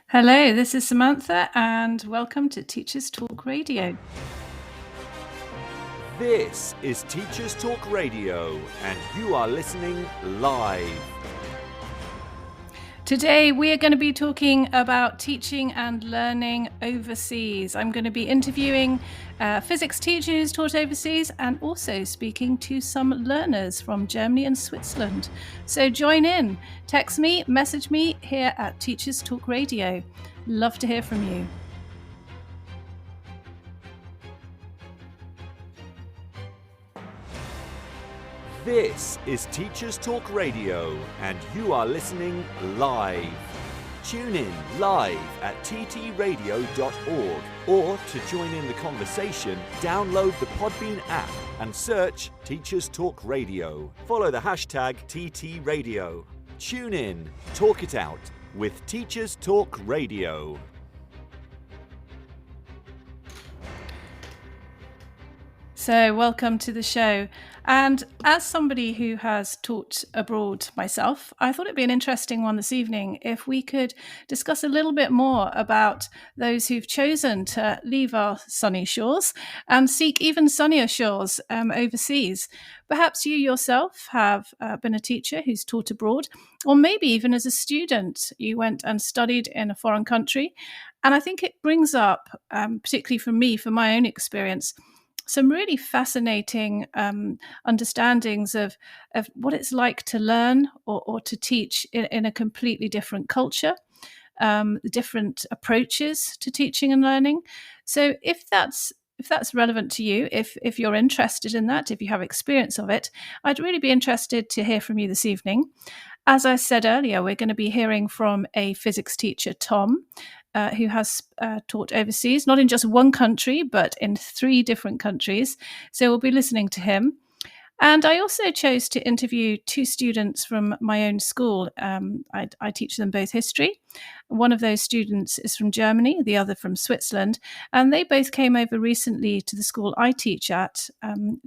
Hello, this is Samantha, and welcome to Teachers Talk Radio. This is Teachers Talk Radio, and you are listening live. Today, we are going to be talking about teaching and learning overseas. I'm going to be interviewing physics teachers taught overseas and also speaking to some learners from Germany and Switzerland. So join in, text me, message me here at Teachers Talk Radio. Love to hear from you. This is Teachers Talk Radio, and you are listening live. Tune in live at ttradio.org, or to join in the conversation, download the Podbean app and search Teachers Talk Radio. Follow the hashtag TTRadio. Tune in, talk it out with Teachers Talk Radio. So welcome to the show. And as somebody who has taught abroad myself, I thought it'd be an interesting one this evening if we could discuss a little bit more about those who've chosen to leave our sunny shores and seek even sunnier shores overseas. Perhaps you yourself have been a teacher who's taught abroad, or maybe even as a student, you went and studied in a foreign country. And I think it brings up, particularly for me, for my own experience, some really fascinating understandings of what it's like to learn or to teach in a completely different culture, different approaches to teaching and learning. So if that's relevant to you, if you're interested in that, if you have experience of it, I'd really be interested to hear from you this evening. As I said earlier, we're going to be hearing from a physics teacher, Tom, who has taught overseas, not in just one country, but in 3 different countries. So we'll be listening to him. And I also chose to interview 2 students from my own school. I teach them both history. One of those students is from Germany, the other from Switzerland. And they both came over recently to the school I teach at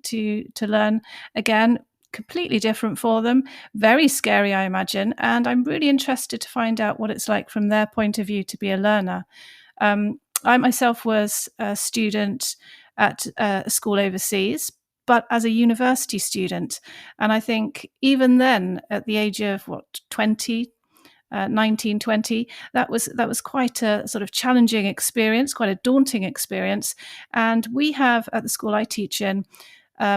to learn again. Completely different for them, very scary, I imagine. And I'm really interested to find out what it's like from their point of view to be a learner. I myself was a student at a school overseas, but as a university student. And I think even then, at the age of 19, 20, that was quite a sort of challenging experience, quite a daunting experience. And we have at the school I teach in,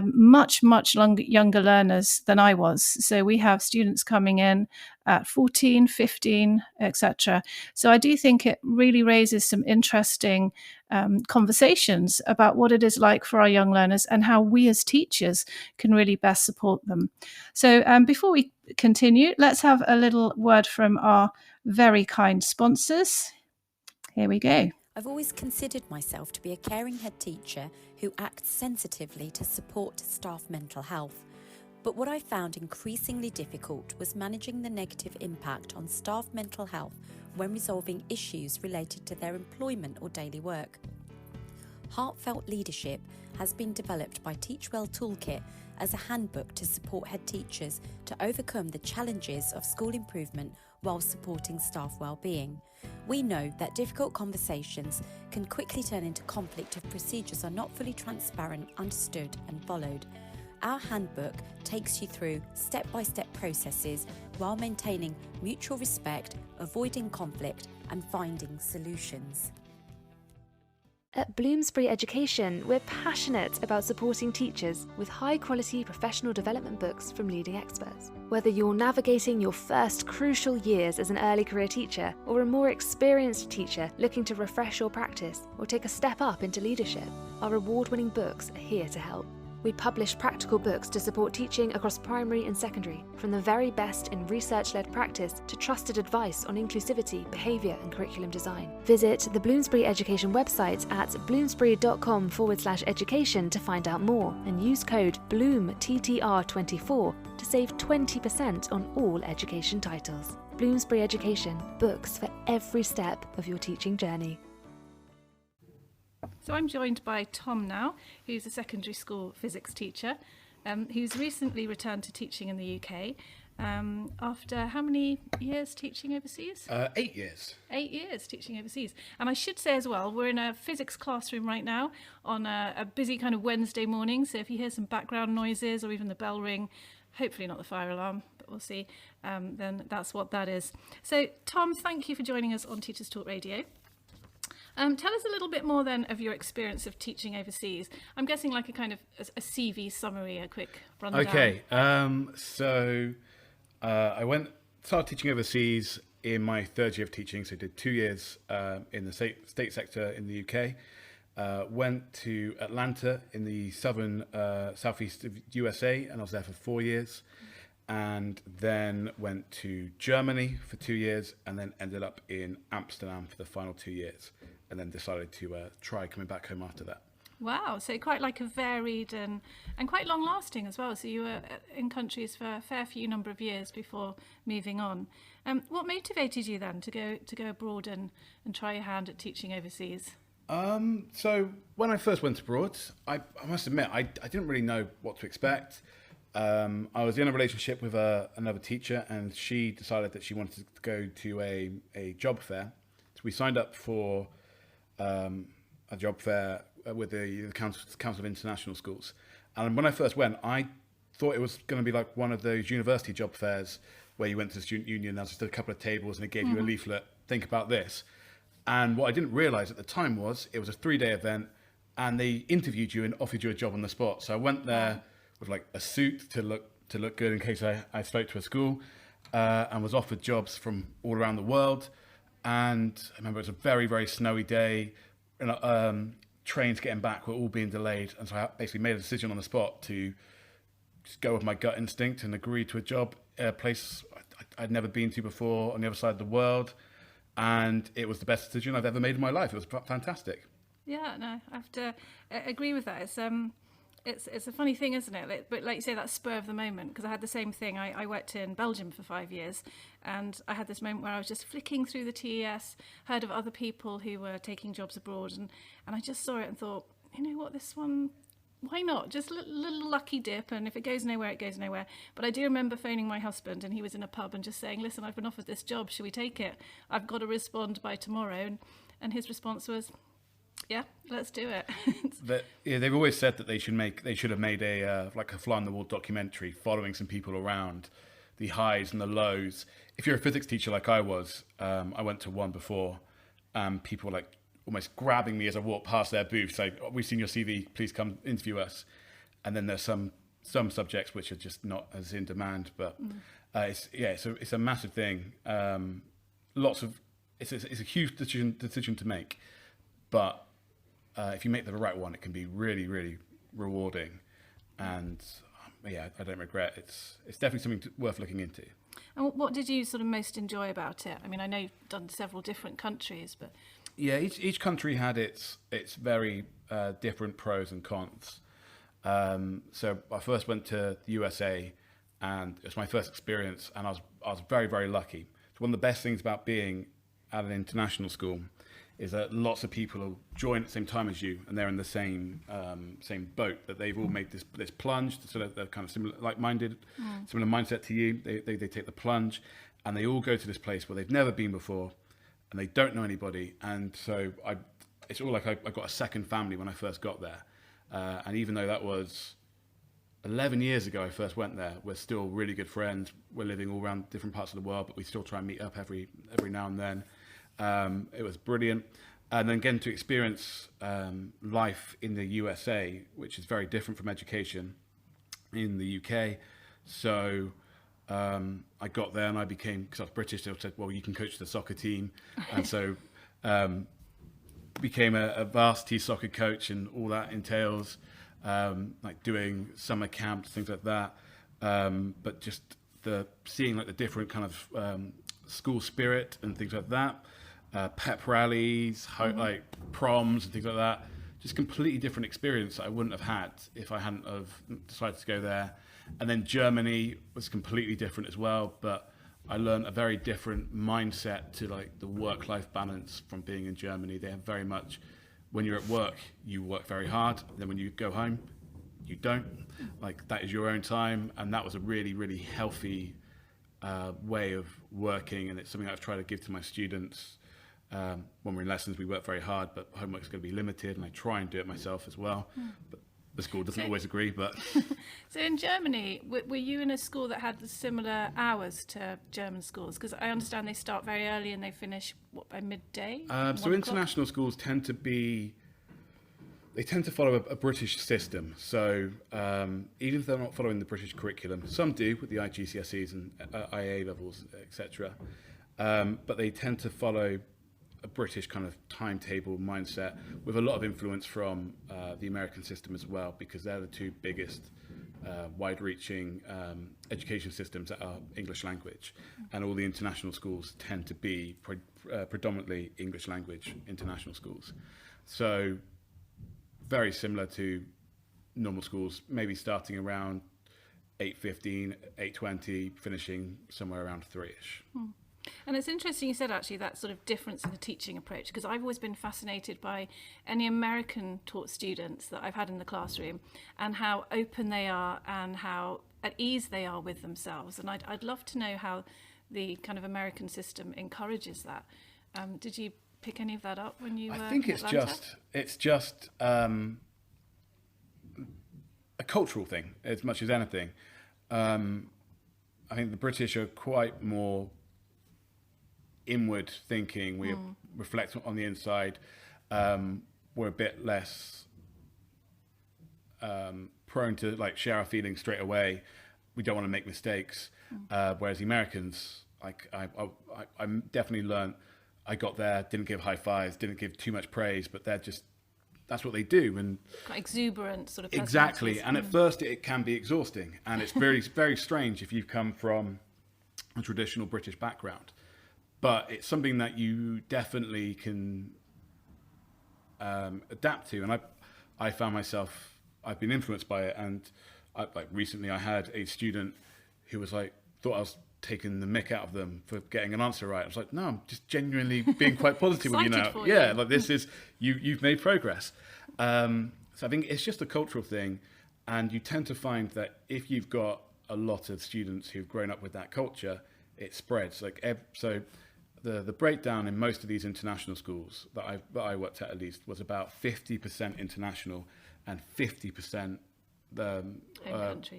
much younger learners than I was. So we have students coming in at 14, 15, etc. So I do think it really raises some interesting conversations about what it is like for our young learners and how we as teachers can really best support them. So before we continue, let's have a little word from our very kind sponsors. Here we go. I've always considered myself to be a caring head teacher who acts sensitively to support staff mental health. But what I found increasingly difficult was managing the negative impact on staff mental health when resolving issues related to their employment or daily work. Heartfelt Leadership has been developed by Teachwell Toolkit as a handbook to support head teachers to overcome the challenges of school improvement while supporting staff well-being. We know that difficult conversations can quickly turn into conflict if procedures are not fully transparent, understood and followed. Our handbook takes you through step-by-step processes while maintaining mutual respect, avoiding conflict and finding solutions. At Bloomsbury Education, we're passionate about supporting teachers with high-quality professional development books from leading experts. Whether you're navigating your first crucial years as an early career teacher or a more experienced teacher looking to refresh your practice or take a step up into leadership, our award-winning books are here to help. We publish practical books to support teaching across primary and secondary, from the very best in research-led practice to trusted advice on inclusivity, behaviour and curriculum design. Visit the Bloomsbury Education website at bloomsbury.com/education to find out more and use code BLOOMTTR24 to save 20% on all education titles. Bloomsbury Education, books for every step of your teaching journey. So I'm joined by Tom now, who's a secondary school physics teacher, who's recently returned to teaching in the UK. after how many years teaching overseas? 8 years. 8 years teaching overseas. And I should say as well, we're in a physics classroom right now on a busy kind of Wednesday morning. So if you hear some background noises or even the bell ring, hopefully not the fire alarm, but we'll see, then that's what that is. So Tom, thank you for joining us on Teachers Talk Radio. Tell us a little bit more then of your experience of teaching overseas. I'm guessing like a kind of a CV summary, a quick rundown. Okay, so I started teaching overseas in my third year of teaching, so I did 2 years in the state sector in the UK. Went to Atlanta in the southeast of USA, and I was there for 4 years. And then went to Germany for 2 years, and then ended up in Amsterdam for the final 2 years, and then decided to try coming back home after that. Wow, so quite like a varied and quite long lasting as well. So you were in countries for a fair few number of years before moving on. What motivated you then to go abroad and try your hand at teaching overseas? So when I first went abroad, I must admit I didn't really know what to expect. I was in a relationship with another teacher, and she decided that she wanted to go to a job fair. So we signed up for a job fair with the Council of International Schools. And when I first went, I thought it was going to be like one of those university job fairs where you went to the student union, there was just a couple of tables and they gave you a leaflet, think about this. And what I didn't realise at the time was it was a 3-day event, and they interviewed you and offered you a job on the spot. So I went there with like a suit to look good in case I spoke to a school, and was offered jobs from all around the world. And I remember it was a very, very snowy day, and trains getting back were all being delayed. And so I basically made a decision on the spot to just go with my gut instinct and agree to a job at a place I'd never been to before on the other side of the world. And it was the best decision I've ever made in my life. It was fantastic. Yeah, no, I have to agree with that. It's a funny thing, isn't it? But like you say, that spur of the moment, because I had the same thing. I worked in Belgium for 5 years, and I had this moment where I was just flicking through the TES, heard of other people who were taking jobs abroad, and I just saw it and thought, you know what, this one, why not? Just a little lucky dip, and if it goes nowhere, it goes nowhere. But I do remember phoning my husband, and he was in a pub, and just saying, listen, I've been offered this job, should we take it? I've got to respond by tomorrow. And his response was, yeah, let's do it. They've always said that they should have made a like a fly on the wall documentary following some people around, the highs and the lows. If you're a physics teacher like I was, I went to one before, people were like almost grabbing me as I walked past their booth, saying, oh, "We've seen your CV, please come interview us." And then there's some subjects which are just not as in demand, but it's a massive thing. It's a huge decision to make, but if you make the right one, it can be really, really rewarding. And I don't regret. It's definitely something worth looking into. And what did you sort of most enjoy about it? I mean, I know you've done several different countries, but yeah, each country had its very different pros and cons. So I first went to the USA, and it was my first experience, and I was very, very lucky. So one of the best things about being at an international school is that lots of people will join at the same time as you, and they're in the same boat, that they've all made this plunge, so that they're kind of similar, like-minded, similar mindset to you. They take the plunge, and they all go to this place where they've never been before, and they don't know anybody. And so it's all like I got a second family when I first got there. And even though that was 11 years ago I first went there, we're still really good friends. We're living all around different parts of the world, but we still try and meet up every now and then. It was brilliant. And then getting to experience life in the USA, which is very different from education in the UK. So I got there and I became, because I was British, they said, well, you can coach the soccer team. And so became a varsity soccer coach, and all that entails like doing summer camps, things like that. But just seeing like the different kind of school spirit and things like that. Pep rallies, like proms and things like that. Just completely different experience that I wouldn't have had if I hadn't have decided to go there. And then Germany was completely different as well, but I learned a very different mindset to like the work-life balance from being in Germany. They have very much, when you're at work, you work very hard. Then when you go home, you don't. Like, that is your own time. And that was a really, really healthy way of working, and it's something I've tried to give to my students. When we're in lessons, we work very hard, but homework's going to be limited, and I try and do it myself as well. But the school doesn't always agree. But so in Germany, were you in a school that had similar hours to German schools? Because I understand they start very early and they finish by midday. So international schools tend to follow a British system. So even if they're not following the British curriculum, some do with the IGCSEs and IA levels, etc. But they tend to follow a British kind of timetable mindset with a lot of influence from the American system as well, because they're the two biggest wide-reaching education systems that are English language, and all the international schools tend to be predominantly English language international schools. So very similar to normal schools, maybe starting around 8:15, 8:20, finishing somewhere around 3ish. And it's interesting you said actually that sort of difference in the teaching approach, because I've always been fascinated by any American taught students that I've had in the classroom and how open they are and how at ease they are with themselves. And I'd love to know how the kind of American system encourages that. Did you pick any of that up when you were I think in Atlanta? it's just a cultural thing as much as anything. I think the British are quite more inward thinking. We reflect on the inside. We're a bit less prone to like share our feelings straight away. We don't want to make mistakes. Whereas the Americans, like I definitely learned. I got there, didn't give high fives, didn't give too much praise, but that's what they do. And quite exuberant sort of exactly. And at first it can be exhausting, and it's very very strange if you've come from a traditional British background. But it's something that you definitely can adapt to. And I found myself, I've been influenced by it. And recently I had a student who was like, thought I was taking the mick out of them for getting an answer right. I was like, no, I'm just genuinely being quite positive with you now. Yeah, like this is, you've made progress. So I think it's just a cultural thing. And you tend to find that if you've got a lot of students who've grown up with that culture, it spreads. So the breakdown in most of these international schools that I worked at least was about 50% international and 50%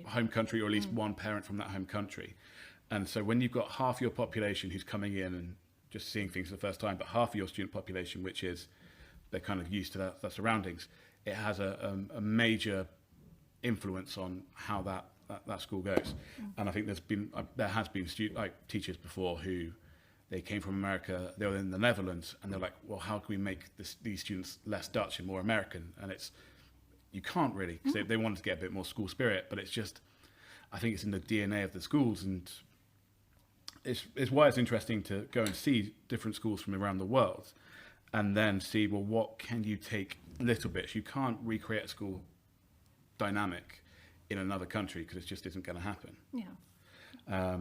home country, or at least one parent from that home country. And so when you've got half your population who's coming in and just seeing things for the first time, but half of your student population, which is they're kind of used to their surroundings, it has a major influence on how that school goes. And I think there has been teachers before who they came from America, they were in the Netherlands, and they're like, well, how can we make these students less Dutch and more American? And you can't really, because they wanted to get a bit more school spirit, but it's just, I think it's in the DNA of the schools, and it's why it's interesting to go and see different schools from around the world, and then see, well, what can you take little bits? You can't recreate a school dynamic in another country because it just isn't going to happen. Yeah.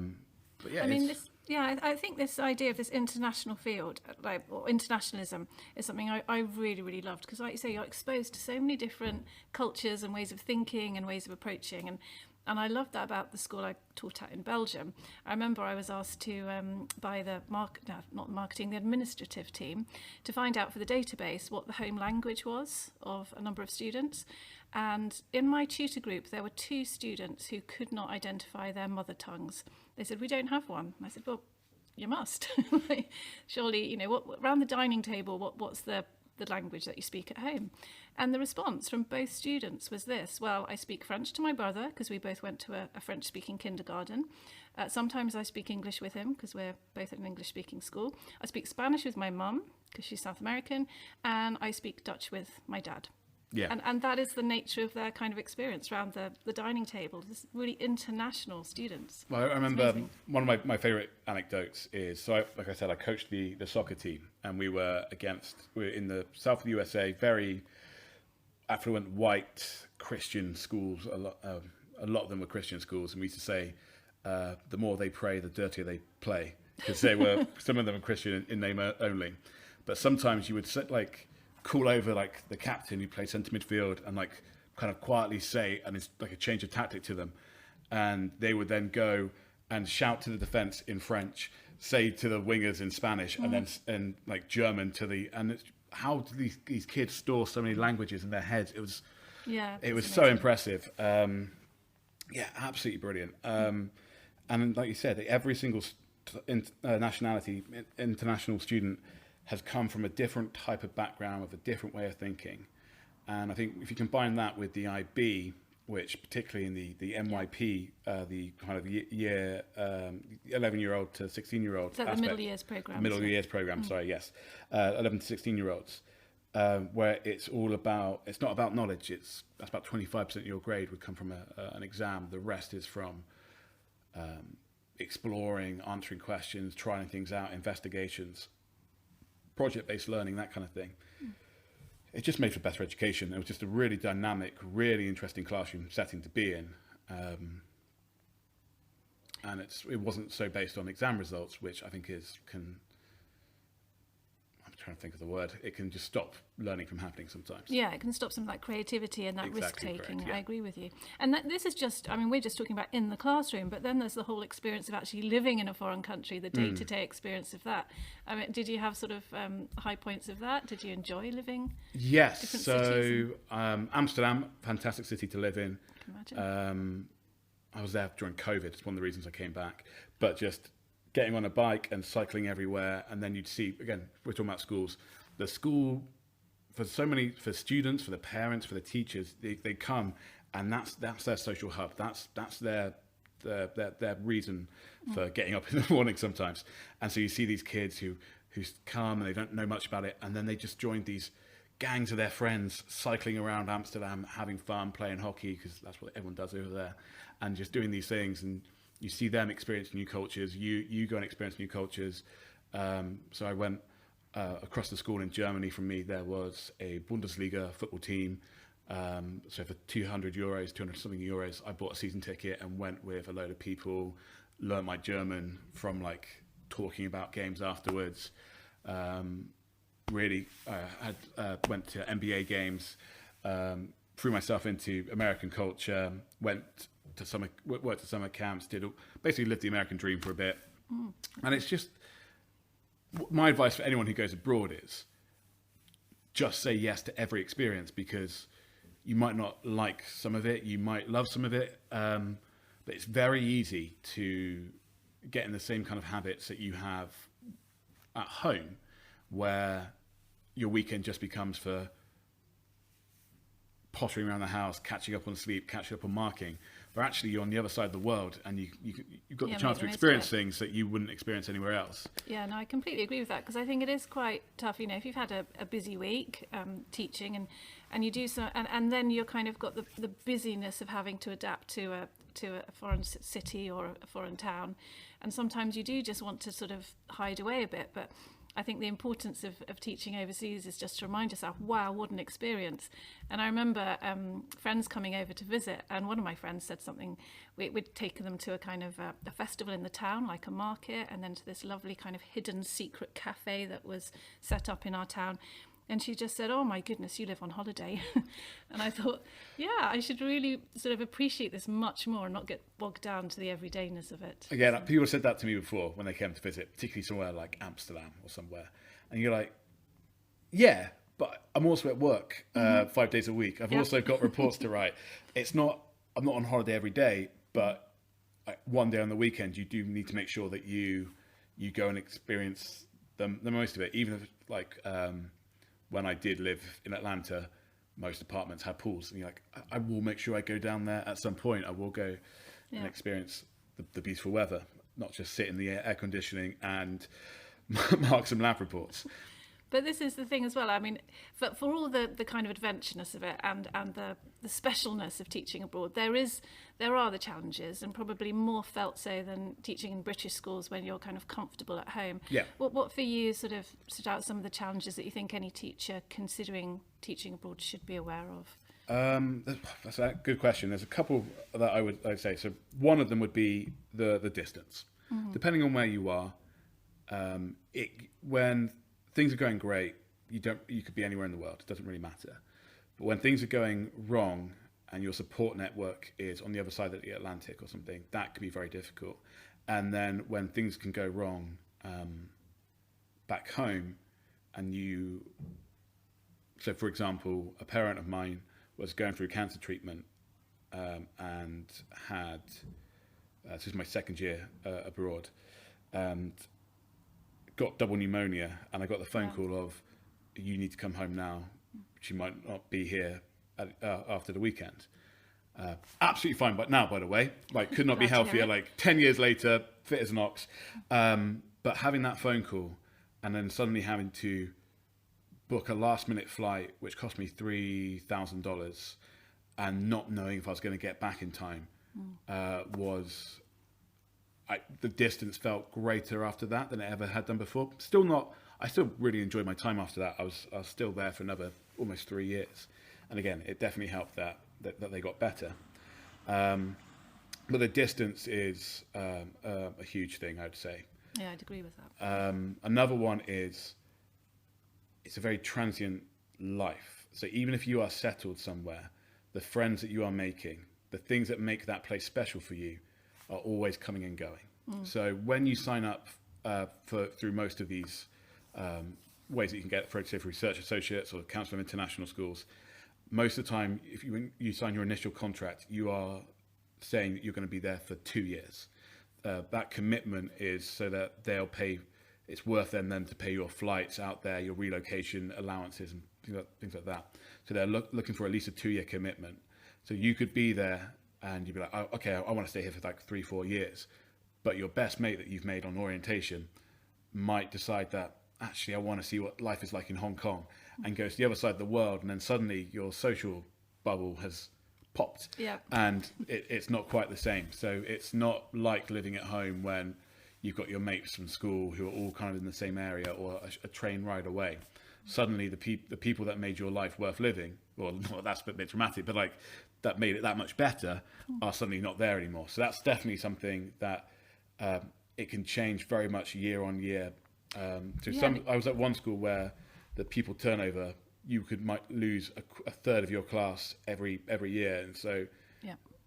But yeah, I think this idea of this international field, or internationalism, is something I really, really loved, because, like you say, you're exposed to so many different cultures and ways of thinking and ways of approaching, and I loved that about the school I taught at in Belgium. I remember I was asked to by the the administrative team to find out for the database what the home language was of a number of students. And in my tutor group, there were 2 students who could not identify their mother tongues. They said, we don't have one. And I said, well, you must. Surely, around the dining table, what's the language that you speak at home? And the response from both students was this: well, I speak French to my brother because we both went to a French-speaking kindergarten. Sometimes I speak English with him because we're both at an English-speaking school. I speak Spanish with my mum because she's South American, and I speak Dutch with my dad. Yeah. And that is the nature of their kind of experience around the dining table. This really international students. Well, I remember one of my favourite anecdotes is, so like I said, I coached the soccer team, and we were in the south of the USA, very affluent white Christian schools. A lot of them were Christian schools, and we used to say, the more they pray, the dirtier they play, because some of them were Christian in name only. But sometimes you would call over the captain who plays centre midfield and kind of quietly say, and it's like a change of tactic to them, and they would then go and shout to the defense in French, say to the wingers in Spanish, and then and like German to the, and it's, how do these kids store so many languages in their heads? It was so impressive. Yeah, absolutely brilliant. And like you said, every single nationality, international student has come from a different type of background with a different way of thinking. And I think if you combine that with the IB, which particularly in the MYP, the kind of year 11-year-old to 16-year-old so the middle years program. Years program, sorry, yes. 11 to 16-year-olds, where it's not about knowledge, that's about 25% of your grade would come from an exam. The rest is from exploring, answering questions, trying things out, investigations, project-based learning, that kind of thing. It just made for better education. It was just a really dynamic, really interesting classroom setting to be in. And it wasn't so based on exam results, which I think I'm trying to think of the word, it can just stop learning from happening sometimes. Yeah, it can stop some of that creativity and that risk-taking. Correct, yeah. I agree with you. And this is just, I mean, we're just talking about in the classroom, but then there's the whole experience of actually living in a foreign country, the day-to-day experience of that. I mean, did you have sort of high points of that? Did you enjoy living? Yes, different so cities? Amsterdam, fantastic city to live in. I can imagine. I was there during COVID, it's one of the reasons I came back, but just getting on a bike and cycling everywhere, and then you'd see, again, we're talking about schools, the school, for students, for the parents, for the teachers, they come, and that's their social hub, that's their reason for getting up in the morning sometimes. And so you see these kids who come and they don't know much about it, and then they just join these gangs of their friends cycling around Amsterdam, having fun, playing hockey, because that's what everyone does over there, and just doing these things. And you see them experience new cultures, you go and experience new cultures. So I went across the school in Germany. From me, there was a Bundesliga football team. So for 200 something euros, I bought a season ticket and went with a load of people, learned my German from like talking about games afterwards. Really went to NBA games, threw myself into American culture, worked to summer camps, basically lived the American dream for a bit. And it's just, my advice for anyone who goes abroad is just say yes to every experience, because you might not like some of it, you might love some of it, but it's very easy to get in the same kind of habits that you have at home, where your weekend just becomes for pottering around the house, catching up on sleep, catching up on marking. But actually you're on the other side of the world, and you've got the chance to experience things that you wouldn't experience anywhere else. Yeah, no, I completely agree with that, because I think it is quite tough, you know, if you've had a busy week teaching and you do so, and then you're kind of got the busyness of having to adapt to a foreign city or a foreign town, and sometimes you do just want to sort of hide away a bit. But I think the importance of teaching overseas is just to remind yourself, wow, what an experience. And I remember friends coming over to visit, and one of my friends said something, we'd taken them to a kind of a festival in the town, like a market, and then to this lovely kind of hidden secret cafe that was set up in our town. And she just said, oh my goodness, you live on holiday. And I thought, yeah, I should really sort of appreciate this much more and not get bogged down to the everydayness of it. Again, people said that to me before when they came to visit, particularly somewhere like Amsterdam or somewhere. And you're like, yeah, but I'm also at work 5 days a week. I've also got reports to write. I'm not on holiday every day, but one day on the weekend, you do need to make sure that you go and experience the most of it. Even if like, when I did live in Atlanta, most apartments had pools, and you're like, I will make sure I go down there at some point. I will go and experience the beautiful weather, not just sit in the air conditioning and mark some lab reports. But this is the thing as well. I mean, for all the kind of adventureness of it and the specialness of teaching abroad, there are the challenges, and probably more felt so than teaching in British schools when you're kind of comfortable at home. Yeah. What for you sort of stood out some of the challenges that you think any teacher considering teaching abroad should be aware of? That's a good question. There's a couple that I'd say. So one of them would be the distance. Mm-hmm. Depending on where you are, when things are going great, you could be anywhere in the world. It doesn't really matter. But when things are going wrong and your support network is on the other side of the Atlantic or something, that can be very difficult. And then when things can go wrong back home, and so for example, a parent of mine was going through cancer treatment and had, this is my second year abroad, and got double pneumonia, and I got the phone call of, you need to come home now. She might not be here after the weekend. Absolutely fine, but now, by the way, like, could not be healthier. Like 10 years later, fit as an ox. But having that phone call, and then suddenly having to book a last-minute flight, which cost me $3,000, and not knowing if I was going to get back in time, the distance felt greater after that than it ever had done before. I still really enjoyed my time after that. I was still there for another almost 3 years. And again, it definitely helped that they got better. But the distance is a huge thing, I would say. Yeah, I'd agree with that. Another one is, it's a very transient life. So even if you are settled somewhere, the friends that you are making, the things that make that place special for you, are always coming and going. So when you sign up through most of these ways that you can get, for example, research associates or Council of International Schools, most of the time, if you sign your initial contract, you are saying that you're going to be there for 2 years. That commitment is so that they'll pay, it's worth them to pay your flights out there, your relocation allowances and things like that. So they're looking for at least a 2-year commitment. So you could be there and you'd be like, oh, okay, I want to stay here for like 3-4 years. But your best mate that you've made on orientation might decide that, actually, I want to see what life is like in Hong Kong, and goes to the other side of the world. And then suddenly your social bubble has popped. Yeah. And it's not quite the same. So it's not like living at home when you've got your mates from school who are all kind of in the same area, or a train ride away. Suddenly the people that made your life worth living, well, that's a bit dramatic, but like that made it that much better, are suddenly not there anymore. So that's definitely something that it can change very much year on year. I was at one school where the pupil turnover, you might lose a third of your class every year, and so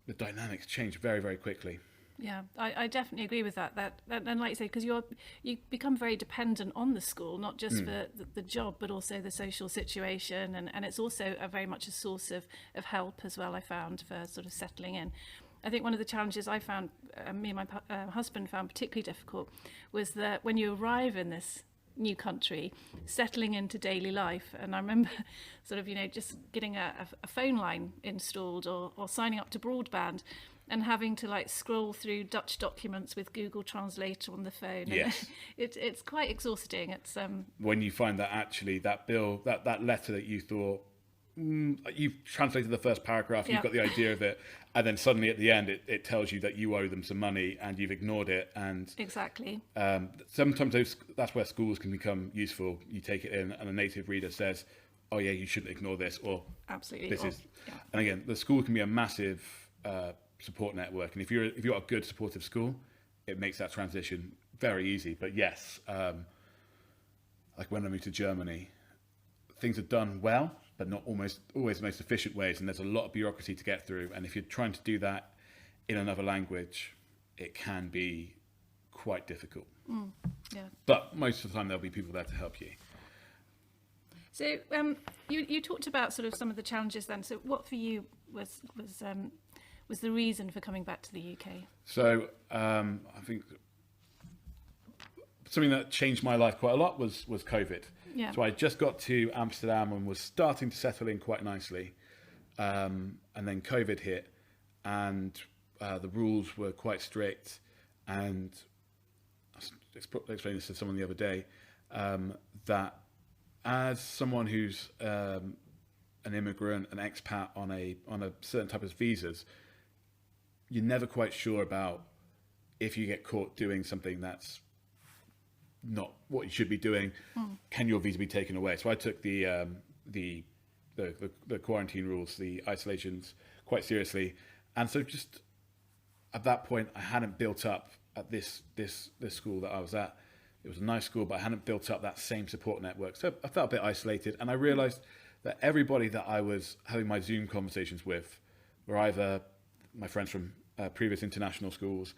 the dynamics change very, very quickly. Yeah, I definitely agree with that. And like you say, because you become very dependent on the school, not just for the job, but also the social situation, and it's also very much a source of help as well, I found, for sort of settling in. I think one of the challenges I found, me and my husband found particularly difficult, was that when you arrive in this new country, settling into daily life. And I remember sort of, just getting a phone line installed or signing up to broadband, and having to like scroll through Dutch documents with Google Translator on the phone. Yes. It's quite exhausting. It's when you find that actually that bill, that letter that you thought, you've translated the first paragraph, you've got the idea of it, and then suddenly at the end it tells you that you owe them some money and you've ignored it. And exactly. Sometimes that's where schools can become useful. You take it in and a native reader says, oh yeah, you shouldn't ignore this, or absolutely this is. And again, the school can be a massive support network, and if you're a good supportive school, it makes that transition very easy. But yes, like when I moved to Germany, things are done well, but not always the most efficient ways, and there's a lot of bureaucracy to get through. And if you're trying to do that in another language, it can be quite difficult. But most of the time there'll be people there to help you. So you talked about sort of some of the challenges then. So what for you was the reason for coming back to the UK? So I think something that changed my life quite a lot was COVID. Yeah. So I just got to Amsterdam and was starting to settle in quite nicely. And then COVID hit, and the rules were quite strict. And I explained this to someone the other day, that as someone who's an immigrant, an expat on a certain type of visas, you're never quite sure about if you get caught doing something that's not what you should be doing, can your visa be taken away? So I took the quarantine rules, the isolations, quite seriously, and so just at that point, I hadn't built up at this school that I was at. It was a nice school, but I hadn't built up that same support network, so I felt a bit isolated. And I realised that everybody that I was having my Zoom conversations with were either my friends from previous international schools,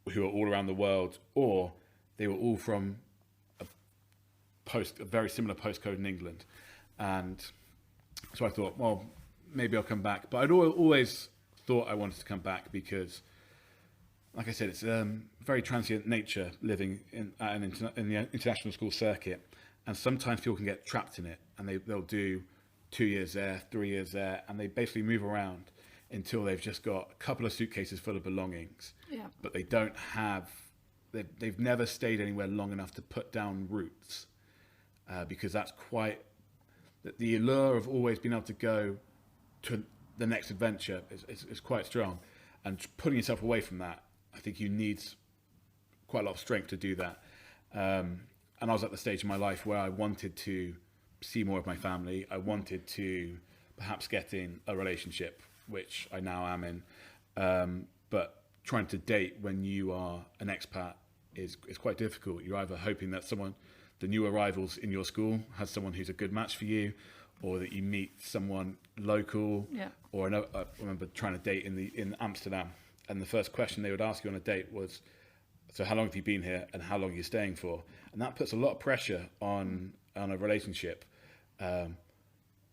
who are all around the world, or they were all from a very similar postcode in England. And so I thought, well, maybe I'll come back. But I'd always thought I wanted to come back because, like I said, it's very transient nature living in the international school circuit. And sometimes people can get trapped in it, and they'll do 2 years there, 3 years there, and they basically move around until they've just got a couple of suitcases full of belongings. Yeah. But they don't have, they've never stayed anywhere long enough to put down roots, because that's quite, the allure of always being able to go to the next adventure is quite strong. And putting yourself away from that, I think you need quite a lot of strength to do that. And I was at the stage in my life where I wanted to see more of my family. I wanted to perhaps get in a relationship, which I now am in. But trying to date when you are an expat is quite difficult. You're either hoping that the new arrivals in your school has someone who's a good match for you, or that you meet someone local. Yeah. Or I remember trying to date in Amsterdam, and the first question they would ask you on a date was, so how long have you been here and how long are you staying for? And that puts a lot of pressure on a relationship.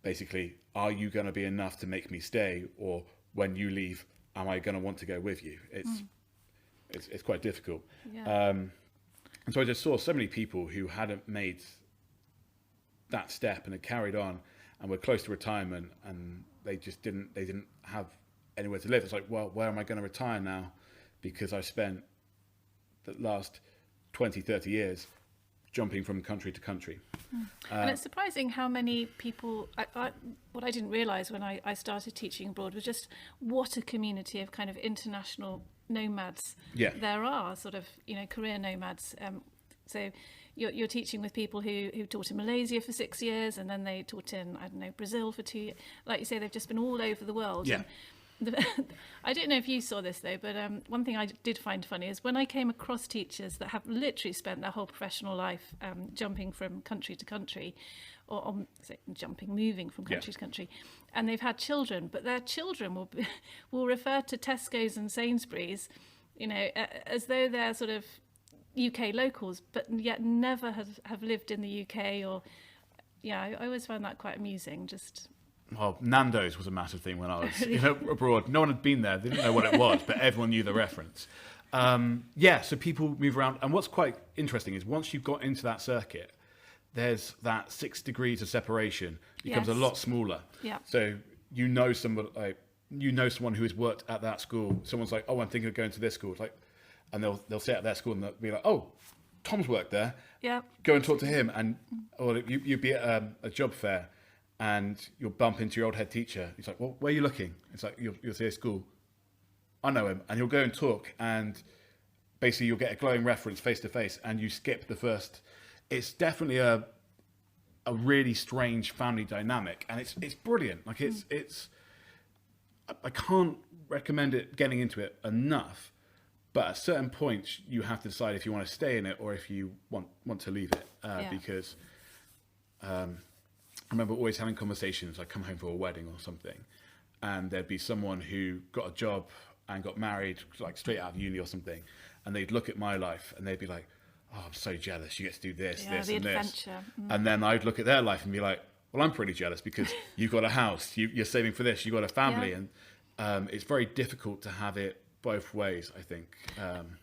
Basically, are you going to be enough to make me stay, or when you leave, am I going to want to go with you? It's quite difficult. Yeah. And so I just saw so many people who hadn't made that step and had carried on and were close to retirement, and they didn't have anywhere to live. It's like, well, where am I going to retire now? Because I've spent the last 20, 30 years jumping from country to country. And it's surprising how many people, what I didn't realise when I started teaching abroad was just what a community of kind of international nomads there are, sort of, career nomads. So you're teaching with people who taught in Malaysia for 6 years, and then they taught in, Brazil for 2 years. Like you say, they've just been all over the world. Yeah. I don't know if you saw this though, but one thing I did find funny is when I came across teachers that have literally spent their whole professional life jumping from country to country, or moving from country to country, and they've had children, but their children will refer to Tesco's and Sainsbury's, as though they're sort of UK locals, but yet never have lived in the UK. Or I always found that quite amusing. Well, Nando's was a massive thing when I was abroad. No one had been there. They didn't know what it was, but everyone knew the reference. So people move around. And what's quite interesting is once you've got into that circuit, there's that 6 degrees of separation becomes a lot smaller. Yeah. So someone who has worked at that school. Someone's like, oh, I'm thinking of going to this school. It's like, and they'll sit at their school and they'll be like, oh, Tom's worked there. Yeah. Go and talk to him. Or you'd be at a job fair, and you'll bump into your old head teacher. He's like, well, where are you looking? It's like, you'll say school. I know him. And you'll go and talk, and basically you'll get a glowing reference face to face, and you skip the first. It's definitely a really strange family dynamic, and it's brilliant. Like I can't recommend it, getting into it enough, but at certain points you have to decide if you want to stay in it or if you want to leave it, because I remember always having conversations. I'd come home for a wedding or something, and there'd be someone who got a job and got married like straight out of uni or something, and they'd look at my life and they'd be like, oh, I'm so jealous, you get to do this, this and this. And then I'd look at their life and be like, well, I'm pretty jealous because you've got a house, you're saving for this, you've got a family. And it's very difficult to have it both ways, I think.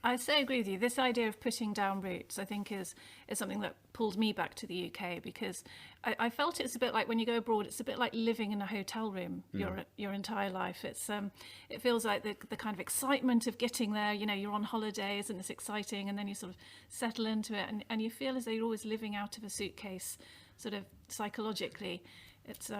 I so agree with you. This idea of putting down roots, I think, is something that pulled me back to the UK, because I felt it's a bit like when you go abroad, it's a bit like living in a hotel room your entire life. It feels like the kind of excitement of getting there, you're on holidays and it's exciting, and then you sort of settle into it, and you feel as though you're always living out of a suitcase, sort of psychologically. It's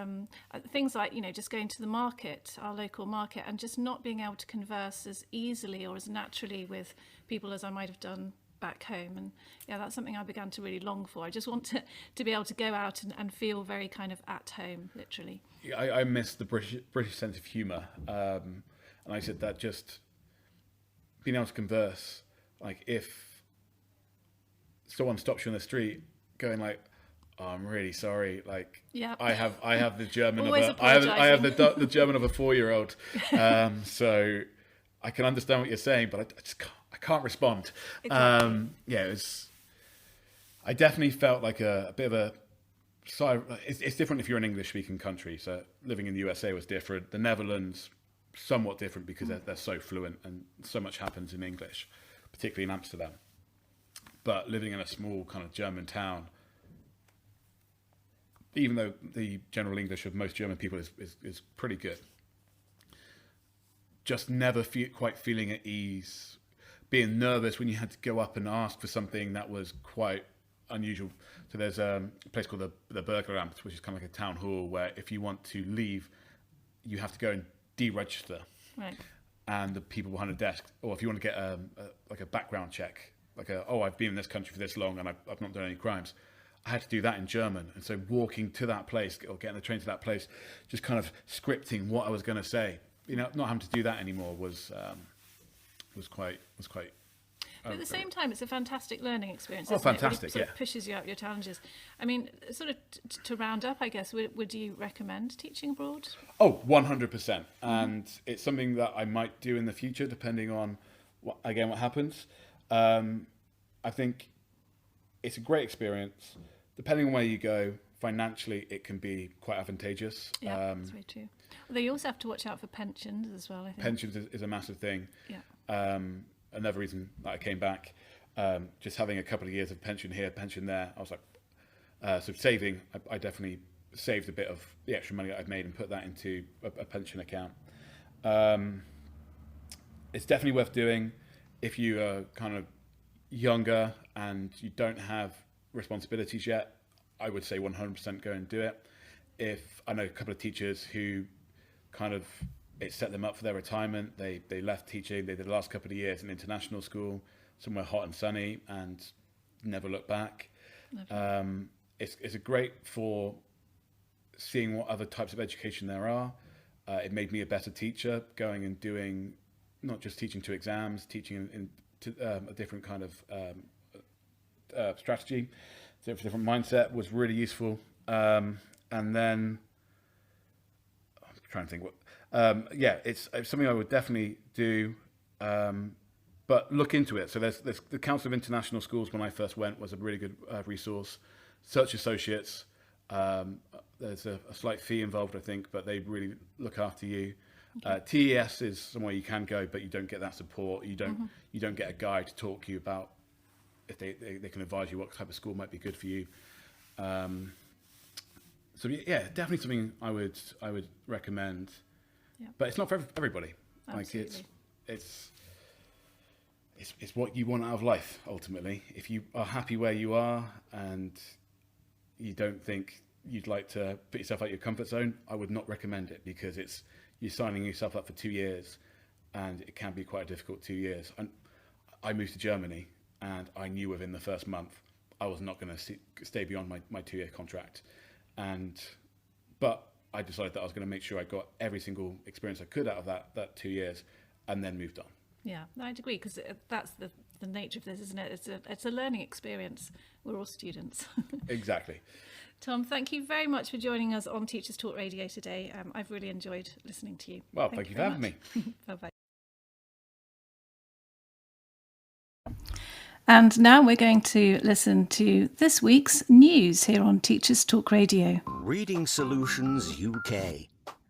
things like, just going to the market, our local market, and just not being able to converse as easily or as naturally with people as I might have done back home. And that's something I began to really long for. I just want to be able to go out and feel very kind of at home, literally. I miss the British sense of humour. And I said that just being able to converse, like if someone stops you on the street going like, oh, I'm really sorry. Like, I have the German of I have the German of a 4-year-old. So I can understand what you're saying, but I can't respond. Exactly. Yeah, it was. I definitely felt like a bit of a. It's different if you're an English-speaking country. So living in the USA was different. The Netherlands, somewhat different because they're so fluent and so much happens in English, particularly in Amsterdam. But living in a small kind of German town, even though the general English of most German people is pretty good, just never quite feeling at ease, being nervous when you had to go up and ask for something that was quite unusual. So there's a place called the Burgeramt, which is kind of like a town hall where if you want to leave, you have to go and deregister. Right. And the people behind the desk, or if you want to get like a background check, like I've been in this country for this long and I've not done any crimes. I had to do that in German. And so walking to that place or getting the train to that place, just kind of scripting what I was going to say, not having to do that anymore was quite. But at the same time, it's a fantastic learning experience. Oh, Isn't fantastic! It really sort of pushes you out your challenges. I mean, sort of to round up, I guess, would you recommend teaching abroad? Oh, 100%. And it's something that I might do in the future, depending on what happens. I think it's a great experience. Depending on where you go, financially, it can be quite advantageous. Yeah, that's very true. Although you also have to watch out for pensions as well, I think. Pensions is a massive thing. Yeah. Another reason that I came back, just having a couple of years of pension here, pension there, I was like, so saving, I definitely saved a bit of the extra money that I've made and put that into a pension account. It's definitely worth doing if you are kind of younger and you don't have responsibilities yet. I would say 100% go and do it. If I know a couple of teachers who kind of it set them up for their retirement. They left teaching. They did the last couple of years in international school, somewhere hot and sunny, and never looked back. It's a great for seeing what other types of education there are. It made me a better teacher, going and doing not just teaching to exams, teaching a different kind of strategy, different mindset was really useful. And then I'm trying to think what. It's something I would definitely do, but look into it. So there's the Council of International Schools when I first went was a really good resource. Search Associates, there's a slight fee involved, I think, but they really look after you. TES is somewhere you can go, but you don't get that support. You don't get a guide to talk to you about if they can advise you what type of school might be good for you. So yeah, definitely something I would recommend. Yeah. But it's not for everybody. Absolutely. Like it's what you want out of life ultimately. If you are happy where you are and you don't think you'd like to put yourself out your comfort zone, I would not recommend it, because you're signing yourself up for 2 years, and it can be quite a difficult 2 years. And I moved to Germany, and I knew within the first month I was not going to stay beyond my 2-year contract, but I decided that I was going to make sure I got every single experience I could out of that 2 years, and then moved on. Yeah, I'd agree, because that's the nature of this, isn't it? It's a learning experience. We're all students. Exactly. Tom, thank you very much for joining us on Teachers Talk Radio today. I've really enjoyed listening to you. Well, thank you for having me. Bye-bye. And now we're going to listen to this week's news here on Teachers Talk Radio. Reading Solutions UK.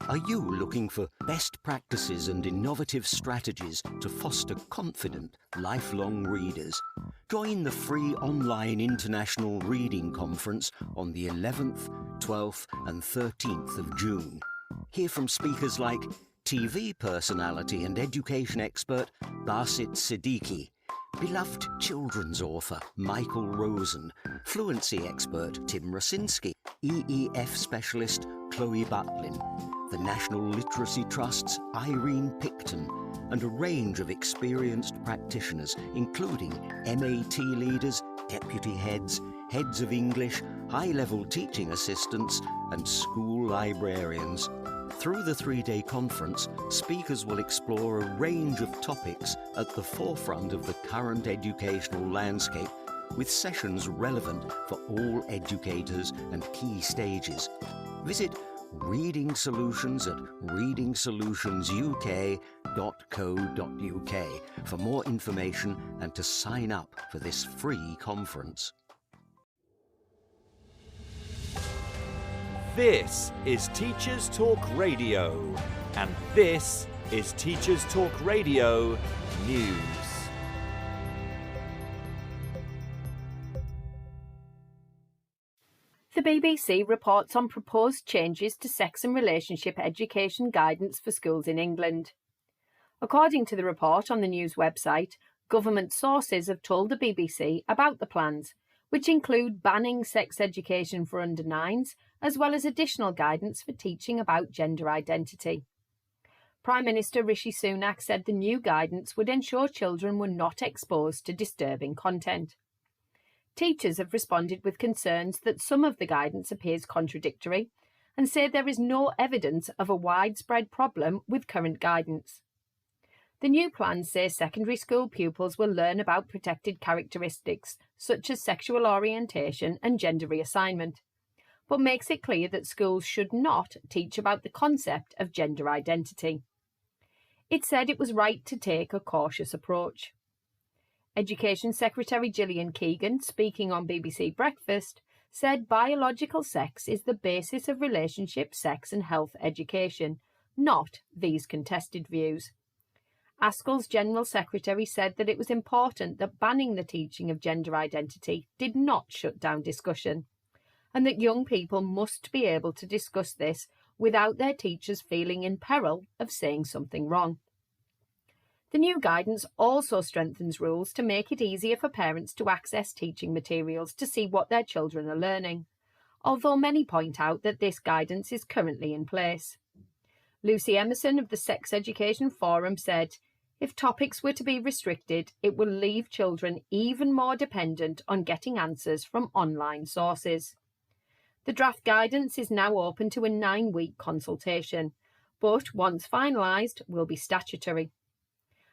Are you looking for best practices and innovative strategies to foster confident, lifelong readers? Join the free online International Reading Conference on the 11th, 12th and 13th of June. Hear from speakers like TV personality and education expert Basit Siddiqui, beloved children's author Michael Rosen, fluency expert Tim Rosinski, EEF specialist Chloe Butlin, the National Literacy Trust's Irene Picton, and a range of experienced practitioners, including MAT leaders, deputy heads, heads of English, high-level teaching assistants, and school librarians. Through the 3-day conference, speakers will explore a range of topics at the forefront of the current educational landscape, with sessions relevant for all educators and key stages. Visit reading solutions at readingsolutionsuk.co.uk for more information and to sign up for this free conference. This is Teachers Talk Radio, and this is Teachers Talk Radio News. The BBC reports on proposed changes to sex and relationship education guidance for schools in England. According to the report on the news website, government sources have told the BBC about the plans, which include banning sex education for under 9s, as well as additional guidance for teaching about gender identity. Prime Minister Rishi Sunak said the new guidance would ensure children were not exposed to disturbing content. Teachers have responded with concerns that some of the guidance appears contradictory and say there is no evidence of a widespread problem with current guidance. The new plans say secondary school pupils will learn about protected characteristics such as sexual orientation and gender reassignment, but makes it clear that schools should not teach about the concept of gender identity. It said it was right to take a cautious approach. Education Secretary Gillian Keegan, speaking on BBC Breakfast, said biological sex is the basis of relationship, sex and health education, not these contested views. ASCL's General Secretary said that it was important that banning the teaching of gender identity did not shut down discussion, and that young people must be able to discuss this without their teachers feeling in peril of saying something wrong. The new guidance also strengthens rules to make it easier for parents to access teaching materials to see what their children are learning, although many point out that this guidance is currently in place. Lucy Emerson of the Sex Education Forum said, "If topics were to be restricted, it will leave children even more dependent on getting answers from online sources." The draft guidance is now open to a 9-week consultation, but once finalised will be statutory.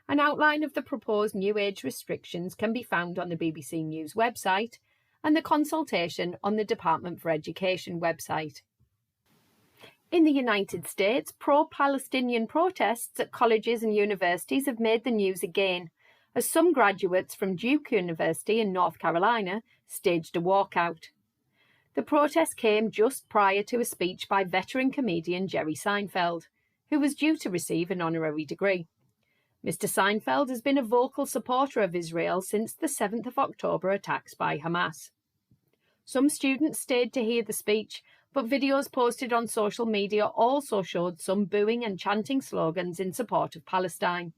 An outline of the proposed new age restrictions can be found on the BBC News website and the consultation on the Department for Education website. In the United States, pro-Palestinian protests at colleges and universities have made the news again, as some graduates from Duke University in North Carolina staged a walkout. The protest came just prior to a speech by veteran comedian Jerry Seinfeld, who was due to receive an honorary degree. Mr. Seinfeld has been a vocal supporter of Israel since the 7th of October attacks by Hamas. Some students stayed to hear the speech, but videos posted on social media also showed some booing and chanting slogans in support of Palestine.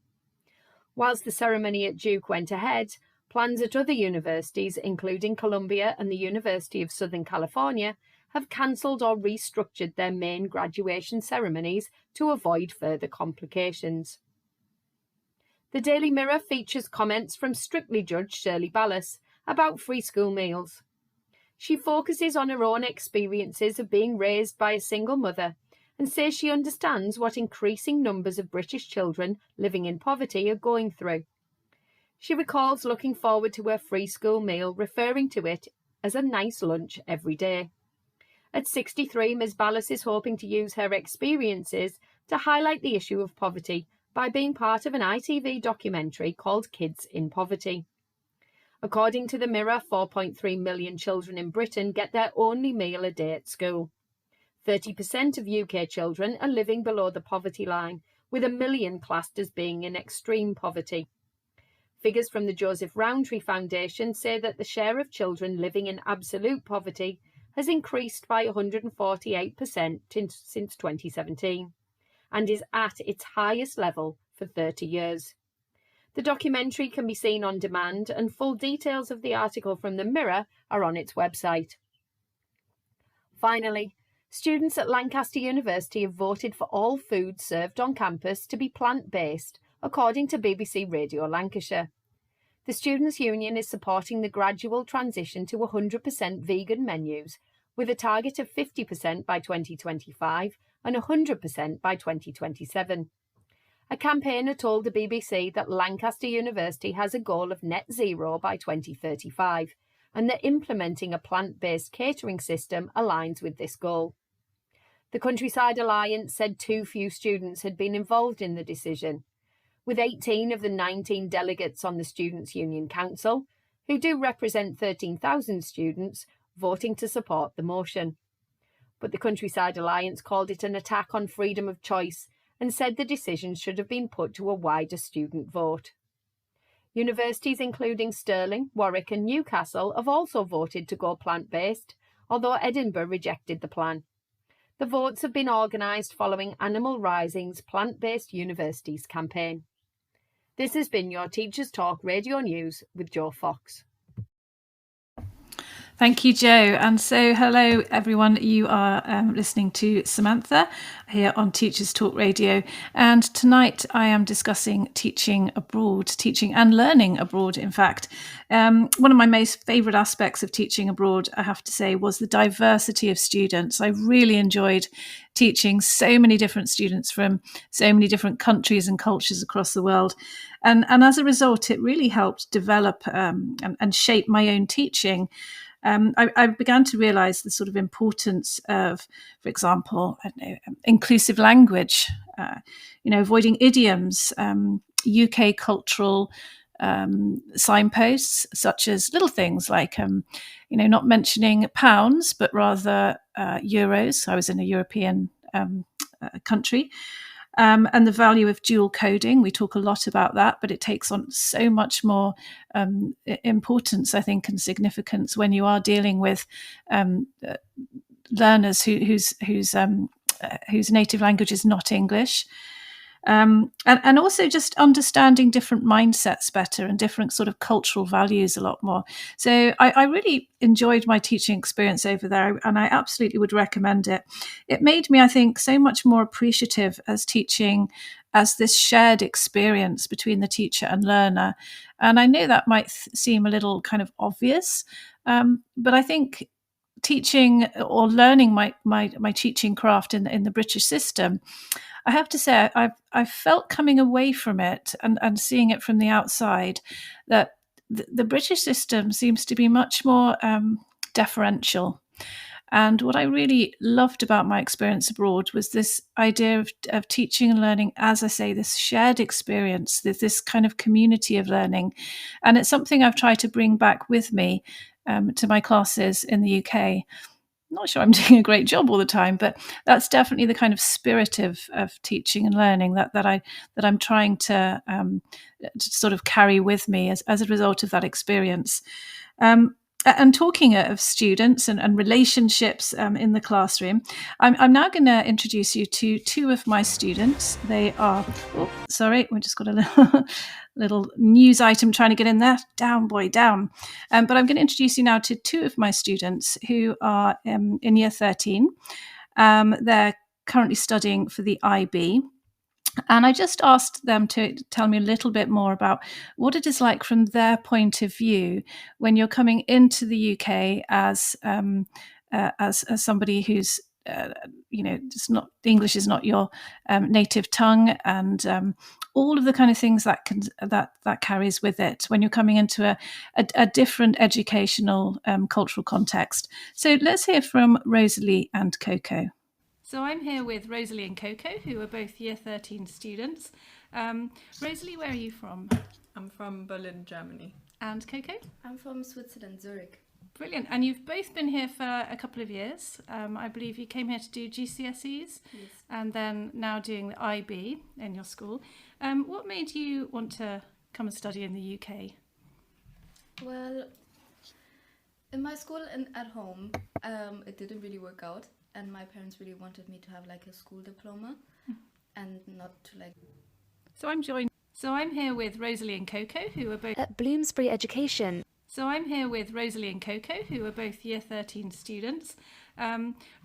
Whilst the ceremony at Duke went ahead, plans at other universities, including Columbia and the University of Southern California, have cancelled or restructured their main graduation ceremonies to avoid further complications. The Daily Mirror features comments from Strictly Judge Shirley Ballas about free school meals. She focuses on her own experiences of being raised by a single mother and says she understands what increasing numbers of British children living in poverty are going through. She recalls looking forward to her free school meal, referring to it as a nice lunch every day. At 63, Ms. Ballas is hoping to use her experiences to highlight the issue of poverty by being part of an ITV documentary called Kids in Poverty. According to the Mirror, 4.3 million children in Britain get their only meal a day at school. 30% of UK children are living below the poverty line, with 1 million classed as being in extreme poverty. Figures from the Joseph Rowntree Foundation say that the share of children living in absolute poverty has increased by 148% since 2017. And is at its highest level for 30 years. The documentary can be seen on demand, and full details of the article from the Mirror are on its website. Finally, students at Lancaster University have voted for all food served on campus to be plant-based, according to BBC Radio Lancashire. The Students' Union is supporting the gradual transition to 100% vegan menus, with a target of 50% by 2025 and 100% by 2027. A campaigner told the BBC that Lancaster University has a goal of net zero by 2035 and that implementing a plant-based catering system aligns with this goal. The Countryside Alliance said too few students had been involved in the decision, with 18 of the 19 delegates on the Students' Union Council, who do represent 13,000 students, voting to support the motion. But the Countryside Alliance called it an attack on freedom of choice and said the decision should have been put to a wider student vote. Universities including Stirling, Warwick and Newcastle have also voted to go plant-based, although Edinburgh rejected the plan. The votes have been organised following Animal Rising's Plant-Based Universities campaign. This has been your Teachers Talk Radio News with Jo Fox. Thank you, Jo. And so, hello, everyone. You are listening to Samantha here on Teachers Talk Radio. And tonight I am discussing teaching abroad, teaching and learning abroad, in fact. One of my most favourite aspects of teaching abroad, I have to say, was the diversity of students. I really enjoyed teaching so many different students from so many different countries and cultures across the world. And as a result, it really helped develop and shape my own teaching. I began to realise the sort of importance of, for example, inclusive language, avoiding idioms, UK cultural signposts, such as little things like, not mentioning pounds, but rather euros. I was in a European country. And the value of dual coding. We talk a lot about that, but it takes on so much more importance, I think, and significance when you are dealing with learners whose native language is not English. And also just understanding different mindsets better and different sort of cultural values a lot more. So I really enjoyed my teaching experience over there, and I absolutely would recommend it. It made me, I think, so much more appreciative as teaching as this shared experience between the teacher and learner. And I know that might seem a little kind of obvious, but I think teaching or learning my teaching craft in the British system, I have to say, I've felt coming away from it and seeing it from the outside that the British system seems to be much more deferential. And what I really loved about my experience abroad was this idea of teaching and learning, as I say, this shared experience, this kind of community of learning. And it's something I've tried to bring back with me to my classes in the UK. Not sure I'm doing a great job all the time, but that's definitely the kind of spirit of teaching and learning that I'm trying to sort of carry with me as a result of that experience. And talking of students and relationships in the classroom, I'm now going to introduce you to two of my students. They are, we just got a little news item trying to get in there. Down, boy, down. But I'm going to introduce you now to two of my students who are in year 13. They're currently studying for the IB. And I just asked them to tell me a little bit more about what it is like from their point of view when you're coming into the UK as somebody who's it's not, English is not your native tongue, and all of the kind of things that carries with it when you're coming into a different educational cultural context. So let's hear from Rosalie and Coco. So I'm here with Rosalie and Coco, who are both year 13 students. Rosalie, where are you from? I'm from Berlin, Germany. And Coco? I'm from Switzerland, Zurich. Brilliant. And you've both been here for a couple of years. I believe you came here to do GCSEs, yes, and then now doing the IB in your school. What made you want to come and study in the UK? Well, in my school and at home, it didn't really work out. And my parents really wanted me to have like a school diploma and not to like... So I'm here with Rosalie and Coco, who are both... At Bloomsbury Education. So I'm here with Rosalie and Coco, who are both year 13 students.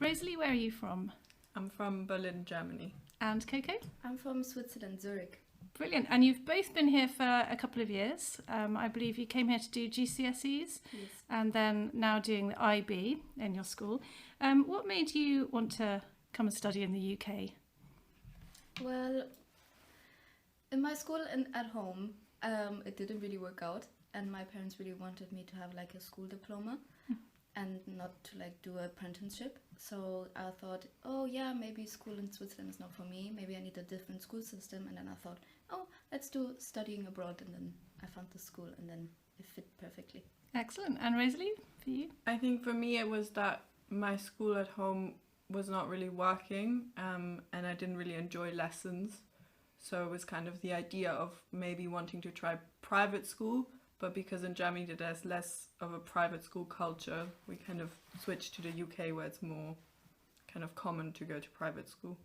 Rosalie, where are you from? I'm from Berlin, Germany. And Coco? I'm from Switzerland, Zurich. Brilliant. And you've both been here for a couple of years. I believe you came here to do GCSEs, yes, and then now doing the IB in your school. What made you want to come and study in the UK? Well, in my school and at home, it didn't really work out. And my parents really wanted me to have like a school diploma and not to like do an apprenticeship. So I thought, oh yeah, maybe school in Switzerland is not for me. Maybe I need a different school system. And then I thought, oh, let's do studying abroad. And then I found the school, and then it fit perfectly. Excellent. And Rosalie, for you? I think for me it was that my school at home was not really working, and I didn't really enjoy lessons. So it was kind of the idea of maybe wanting to try private school, but because in Germany there's less of a private school culture, we kind of switched to the UK where it's more kind of common to go to private school.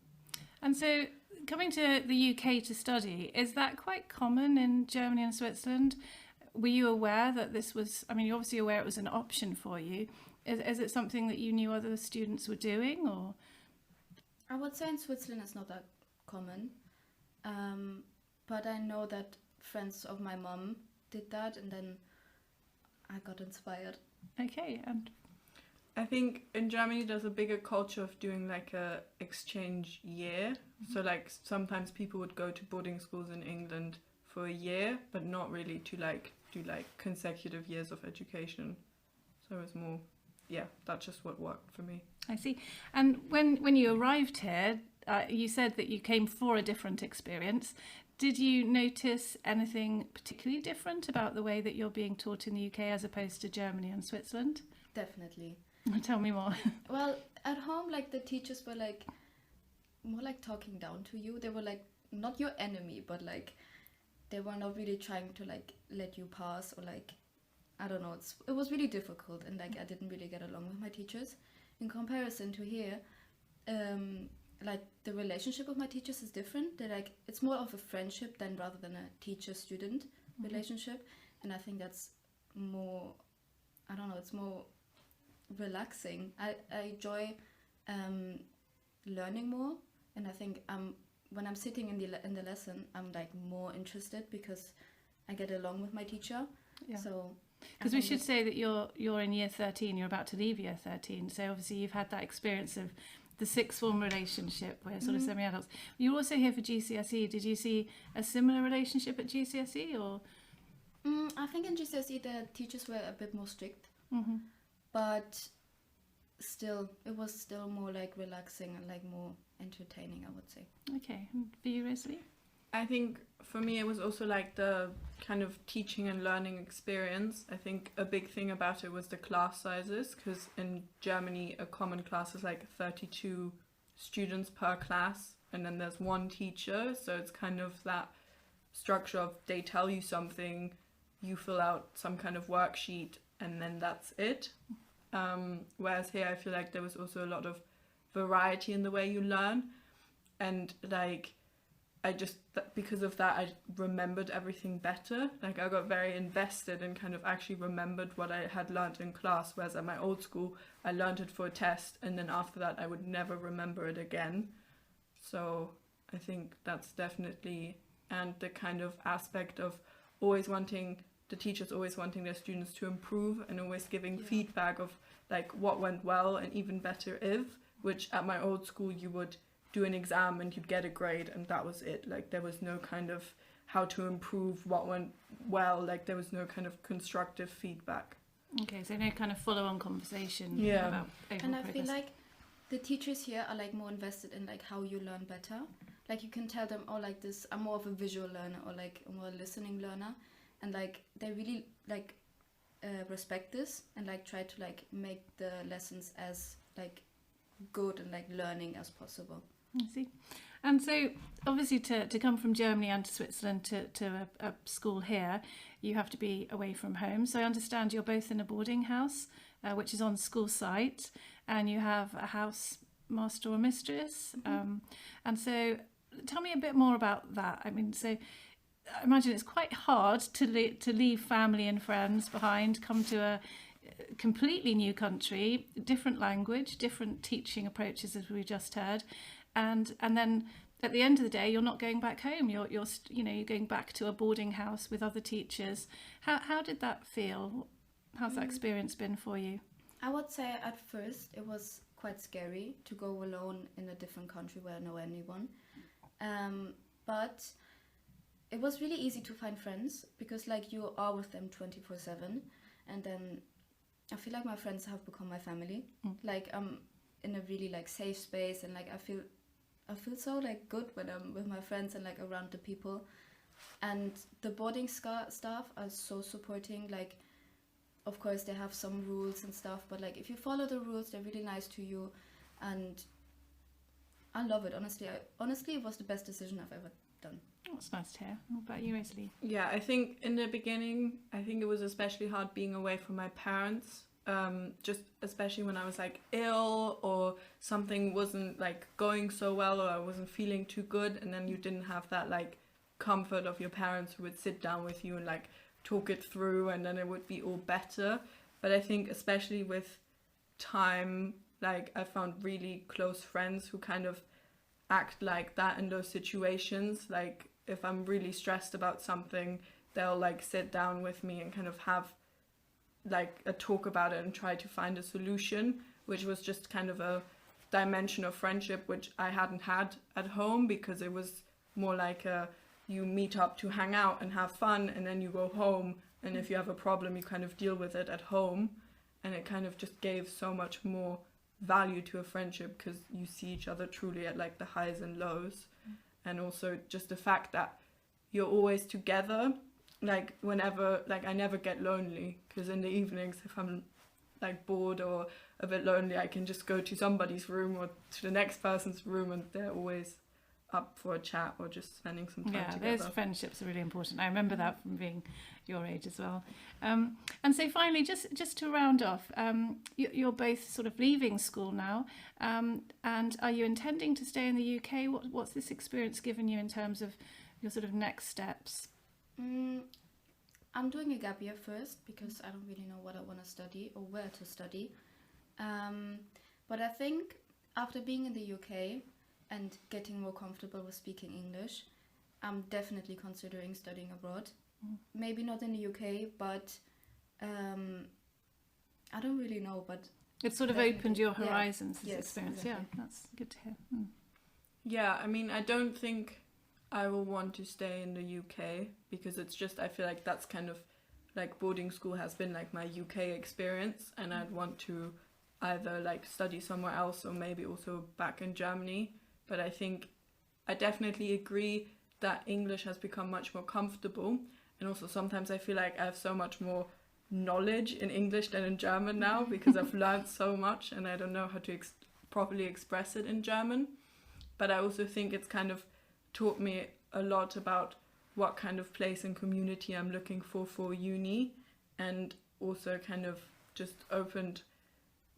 And so coming to the UK to study, is that quite common in Germany and Switzerland? Were you aware that this was, I mean, you're obviously aware it was an option for you. Is it something that you knew other students were doing, or? I would say in Switzerland it's not that common. But I know that friends of my mom did that, and then I got inspired. Okay, and I think in Germany there's a bigger culture of doing like a exchange year. So like sometimes people would go to boarding schools in England for a year, but not really to like do like consecutive years of education. So it was more, yeah, that's just what worked for me. I see. And when you arrived here, you said that you came for a different experience. Did you notice anything particularly different about the way that you're being taught in the UK as opposed to Germany and Switzerland? Definitely. Tell me more. Well, at home, like the teachers were like more like talking down to you. They were like not your enemy, but like they were not really trying to like let you pass, or like, I don't know. It was really difficult, and like I didn't really get along with my teachers. In comparison to here, like the relationship with my teachers is different. They're like, it's more of a friendship than rather than a teacher-student relationship, and I think that's more, I don't know, it's more relaxing. I enjoy learning more, and I think when I'm sitting in the lesson, I'm like more interested because I get along with my teacher. Yeah. So because we should say that you're in year 13, you're about to leave year 13, so obviously you've had that experience of the sixth form relationship where sort of semi-adults. You're also here for GCSE. Did you see a similar relationship at GCSE, or? I think in GCSE the teachers were a bit more strict, but still, it was still more like relaxing and like more entertaining, I would say. Okay, and for you, Rosalie? I think for me it was also like the kind of teaching and learning experience. I think a big thing about it was the class sizes, because in Germany a common class is like 32 students per class, and then there's one teacher, so it's kind of that structure of they tell you something, you fill out some kind of worksheet, and then that's it. Whereas here I feel like there was also a lot of variety in the way you learn, and like because of that, I remembered everything better. Like I got very invested and kind of actually remembered what I had learned in class, whereas at my old school, I learned it for a test, and then after that, I would never remember it again. So I think that's definitely, and the kind of aspect of the teachers always wanting their students to improve and always giving feedback of like what went well and even better if, which at my old school you would do an exam and you'd get a grade and that was it. Like there was no kind of how to improve what went well, like there was no kind of constructive feedback. Okay, so no kind of follow-on conversation about overall and I progress. feel like the teachers here are like more invested in like how you learn better. Like you can tell them, oh, like this, I'm more of a visual learner or like a more listening learner, and like they really like respect this and like try to like make the lessons as like good and like learning as possible. I see. And so obviously to come from Germany and to Switzerland to a school here, you have to be away from home. So I understand you're both in a boarding house, which is on school site, and you have a house master or mistress. And so tell me a bit more about that. I mean, so I imagine it's quite hard to leave family and friends behind, come to a completely new country, different language, different teaching approaches, as we just heard, and then at the end of the day, you're not going back home. You're going back to a boarding house with other teachers. How did that feel? How's that experience been for you? I would say at first it was quite scary to go alone in a different country where I know anyone, but it was really easy to find friends because like you are with them 24/7, and then I feel like my friends have become my family. Like I'm in a really like safe space, and like I feel so like good when I'm with my friends and like around the people. And the boarding staff are so supporting. Like, of course they have some rules and stuff, but like if you follow the rules, they're really nice to you, and I love it. Honestly, it was the best decision I've ever done. Oh, it's nice to hear. What about you, Rosalie? Yeah, I think in the beginning, I think it was especially hard being away from my parents. Just especially when I was like ill or something wasn't like going so well, or I wasn't feeling too good, and then you didn't have that like comfort of your parents who would sit down with you and like talk it through, and then it would be all better. But I think especially with time, like I found really close friends who kind of act like that in those situations. Like if I'm really stressed about something, they'll like sit down with me and kind of have like a talk about it and try to find a solution, which was just kind of a dimension of friendship which I hadn't had at home, because it was more like you meet up to hang out and have fun, and then you go home, and if you have a problem you kind of deal with it at home. And it kind of just gave so much more value to a friendship, because you see each other truly at like the highs and lows. And also just the fact that you're always together, like whenever, like I never get lonely, because in the evenings if I'm like bored or a bit lonely, I can just go to somebody's room or to the next person's room, and they're always up for a chat or just spending some time together. Those friendships are really important. I remember that from being your age as well. And so finally, just to round off, you're both sort of leaving school now, and are you intending to stay in the UK? What's this experience given you in terms of your sort of next steps? I'm doing a gap year first, because I don't really know what I want to study or where to study. But I think after being in the UK and getting more comfortable with speaking English, I'm definitely considering studying abroad. Maybe not in the UK, but I don't really know. But it's sort of opened your horizons, this yes, experience. exactly. Yeah, that's good to hear. Yeah, I mean, I don't think I will want to stay in the UK, because it's just, I feel like that's kind of like boarding school has been like my UK experience, and I'd want to either like study somewhere else or maybe also back in Germany. But I think I definitely agree that English has become much more comfortable, and also sometimes I feel like I have so much more knowledge in English than in German now, because I've learned so much and I don't know how to properly express it in German. But I also think it's kind of taught me a lot about what kind of place and community I'm looking for uni, and also kind of just opened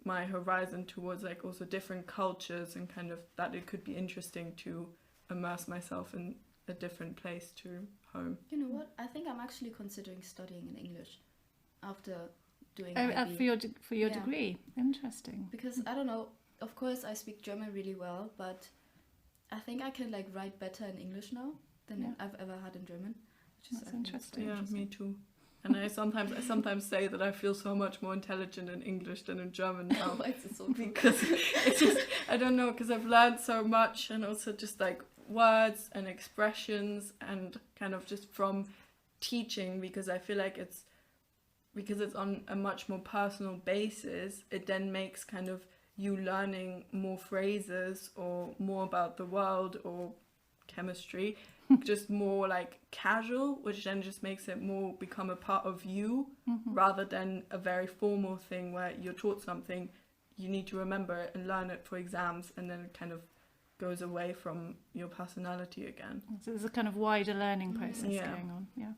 my horizon towards like also different cultures, and kind of that it could be interesting to immerse myself in a different place to home. You know what? I think I'm actually considering studying in English after doing for your degree. Interesting. Because I don't know, of course I speak German really well, but I think I can like write better in English now than I've ever had in German. Which That's interesting. Yeah, me too. And I sometimes say that I feel so much more intelligent in English than in German now. Because it's just, I don't know, because I've learned so much, and also just like words and expressions, and kind of just from teaching, because I feel like it's on a much more personal basis, it then makes kind of you learning more phrases or more about the world or chemistry just more like casual, which then just makes it more become a part of you, rather than a very formal thing where you're taught something, you need to remember it and learn it for exams, and then it kind of goes away from your personality again. So there's a kind of wider learning process going on. Yeah.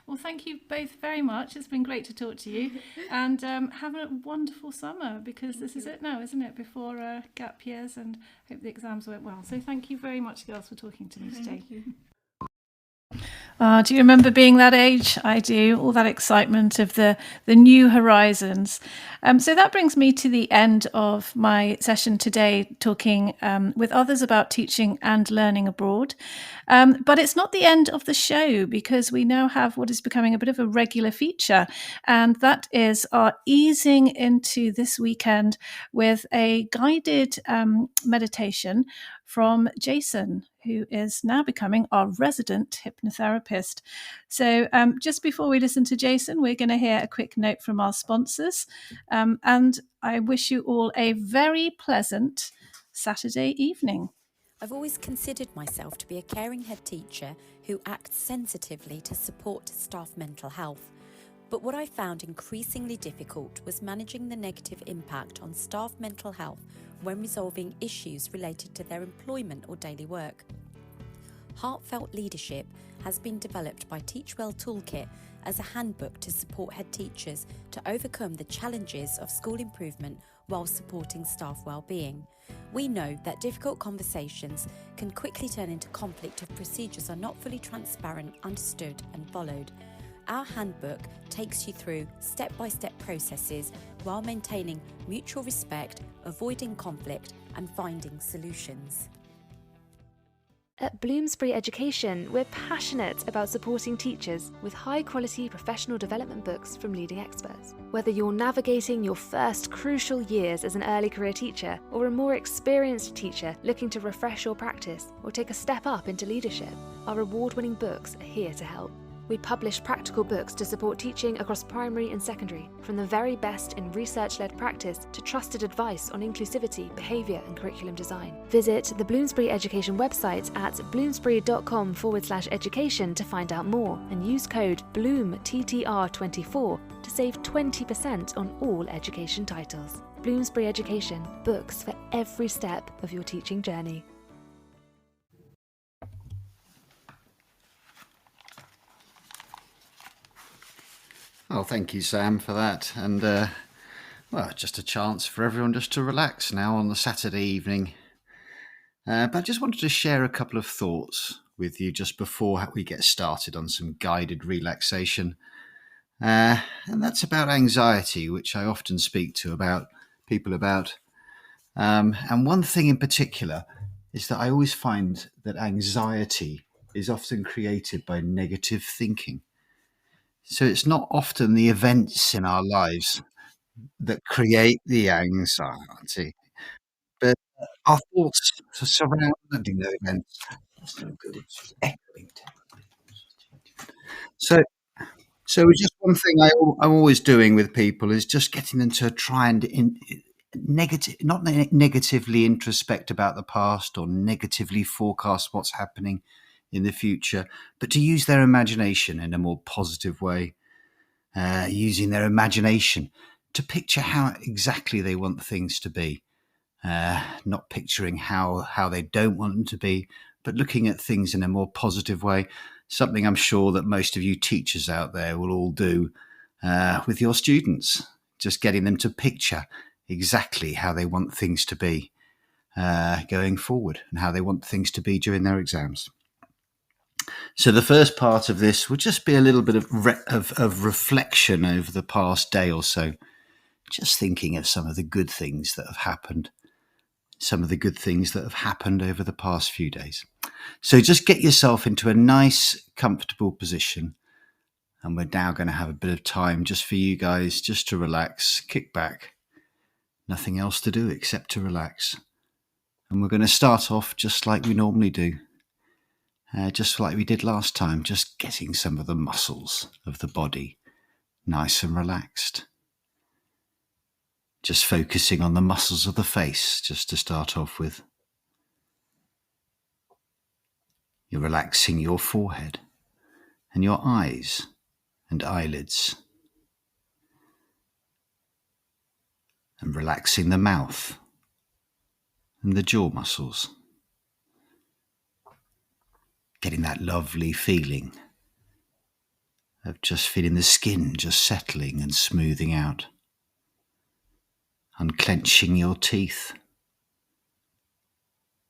Well, thank you both very much. It's been great to talk to you, and have a wonderful summer, because this is it now, isn't it? Before gap years, and hope the exams went well. So thank you very much, girls, for talking to me today. Thank you. Do you remember being that age? I do. All that excitement of the new horizons. So that brings me to the end of my session today, talking with others about teaching and learning abroad. But it's not the end of the show, because we now have what is becoming a bit of a regular feature, and that is our easing into this weekend with a guided meditation from Jason, who is now becoming our resident hypnotherapist. So just before we listen to Jason, we're going to hear a quick note from our sponsors. And I wish you all a very pleasant Saturday evening. I've always considered myself to be a caring head teacher who acts sensitively to support staff mental health. But what I found increasingly difficult was managing the negative impact on staff mental health when resolving issues related to their employment or daily work. Heartfelt Leadership has been developed by Teachwell Toolkit as a handbook to support head teachers to overcome the challenges of school improvement while supporting staff well-being. We know that difficult conversations can quickly turn into conflict if procedures are not fully transparent, understood and followed. Our handbook takes you through step-by-step processes while maintaining mutual respect, avoiding conflict and finding solutions. At Bloomsbury Education, we're passionate about supporting teachers with high-quality professional development books from leading experts. Whether you're navigating your first crucial years as an early career teacher or a more experienced teacher looking to refresh your practice or take a step up into leadership, our award-winning books are here to help. We publish practical books to support teaching across primary and secondary, from the very best in research-led practice to trusted advice on inclusivity, behaviour and curriculum design. Visit the Bloomsbury Education website at bloomsbury.com/education to find out more and use code BLOOMTTR24 to save 20% on all education titles. Bloomsbury Education, books for every step of your teaching journey. Oh, thank you, Sam, for that. And, well, just a chance for everyone just to relax now on the Saturday evening. But I just wanted to share a couple of thoughts with you just before we get started on some guided relaxation. And that's about anxiety, which I often speak to people about. And one thing in particular is that I always find that anxiety is often created by negative thinking. So it's not often the events in our lives that create the anxiety, but our thoughts surrounding the events. That's no good. It's echoing. So just one thing I'm always doing with people is just getting them to try and not negatively introspect about the past or negatively forecast what's happening in the future, but to use their imagination in a more positive way, using their imagination to picture how exactly they want things to be, not picturing how they don't want them to be, but looking at things in a more positive way, something I'm sure that most of you teachers out there will all do with your students, just getting them to picture exactly how they want things to be going forward and how they want things to be during their exams. So the first part of this will just be a little bit of reflection over the past day or so, just thinking of some of the good things that have happened, over the past few days. So just get yourself into a nice, comfortable position, and we're now going to have a bit of time just for you guys, just to relax, kick back, nothing else to do except to relax. And we're going to start off just like we normally do. Just like we did last time, just getting some of the muscles of the body nice and relaxed. Just focusing on the muscles of the face, just to start off with. You're relaxing your forehead and your eyes and eyelids. And relaxing the mouth and the jaw muscles. Getting that lovely feeling of just feeling the skin just settling and smoothing out. Unclenching your teeth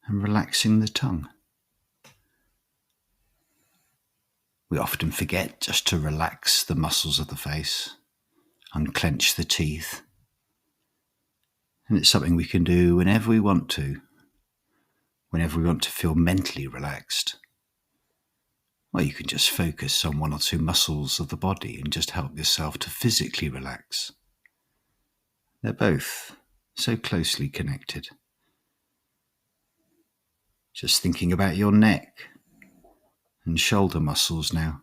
and relaxing the tongue. We often forget just to relax the muscles of the face, unclench the teeth. And it's something we can do whenever we want to feel mentally relaxed. Or you can just focus on one or two muscles of the body and just help yourself to physically relax. They're both so closely connected. Just thinking about your neck and shoulder muscles now.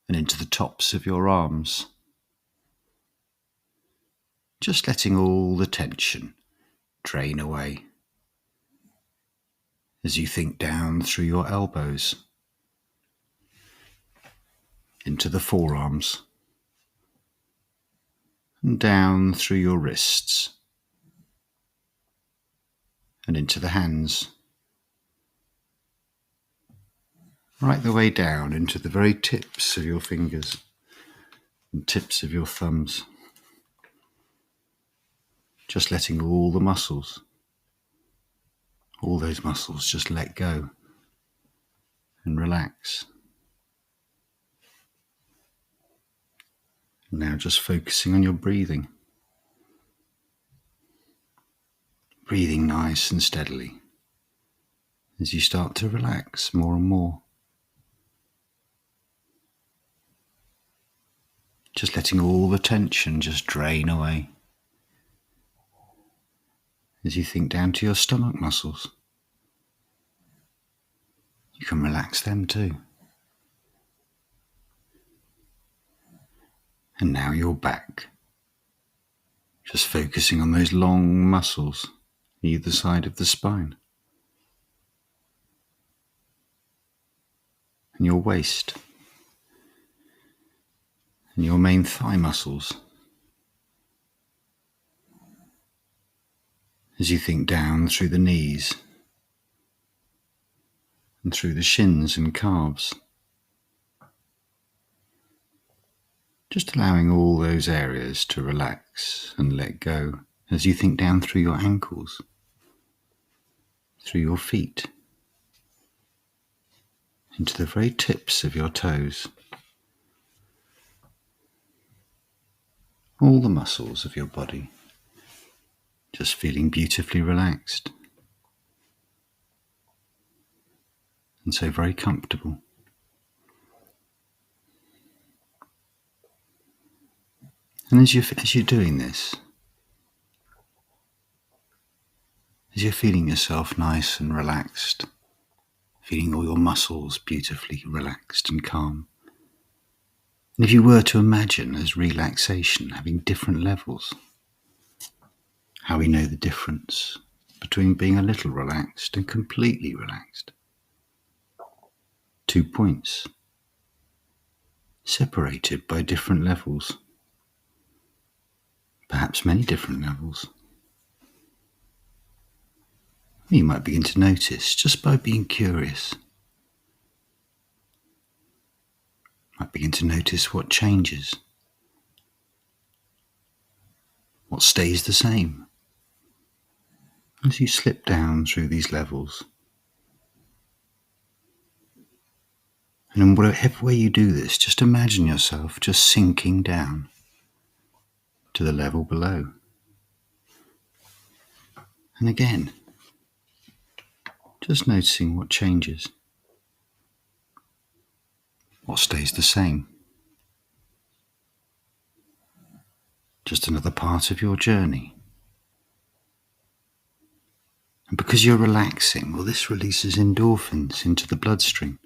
And into the tops of your arms. Just letting all the tension drain away as you think down through your elbows, into the forearms, and down through your wrists, and into the hands, right the way down into the very tips of your fingers and tips of your thumbs. Just letting all the muscles, all those muscles, just let go and relax. Now just focusing on your breathing. Breathing nice and steadily as you start to relax more and more. Just letting all the tension just drain away as you think down to your stomach muscles. You can relax them too. And now your back. Just focusing on those long muscles either side of the spine. And your waist. And your main thigh muscles. As you think down through the knees and through the shins and calves. Just allowing all those areas to relax and let go as you think down through your ankles, through your feet, into the very tips of your toes. All the muscles of your body just feeling beautifully relaxed and so very comfortable. And as you're doing this, as you're feeling yourself nice and relaxed, feeling all your muscles beautifully relaxed and calm, and if you were to imagine as relaxation having different levels, how we know the difference between being a little relaxed and completely relaxed. 2 points, separated by different levels, perhaps many different levels. You might begin to notice just by being curious. Might begin to notice what changes, what stays the same as you slip down through these levels. And in whatever way you do this, just imagine yourself just sinking down to the level below. And again, just noticing what changes, what stays the same. Just another part of your journey. And because you're relaxing, well, this releases endorphins into the bloodstream,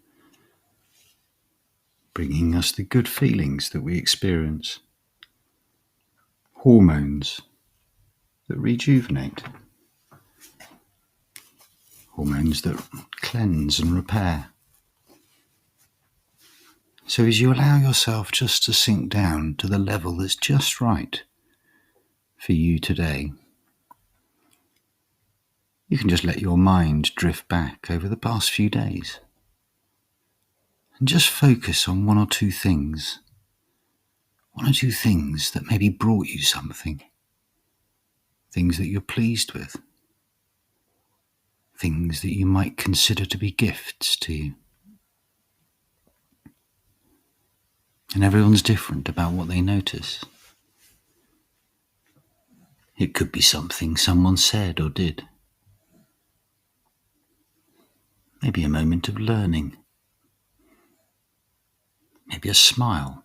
bringing us the good feelings that we experience. Hormones that rejuvenate. Hormones that cleanse and repair. So as you allow yourself just to sink down to the level that's just right for you today, you can just let your mind drift back over the past few days and just focus on one or two things that maybe brought you something, things that you're pleased with, things that you might consider to be gifts to you. And everyone's different about what they notice. It could be something someone said or did. Maybe a moment of learning. Maybe a smile.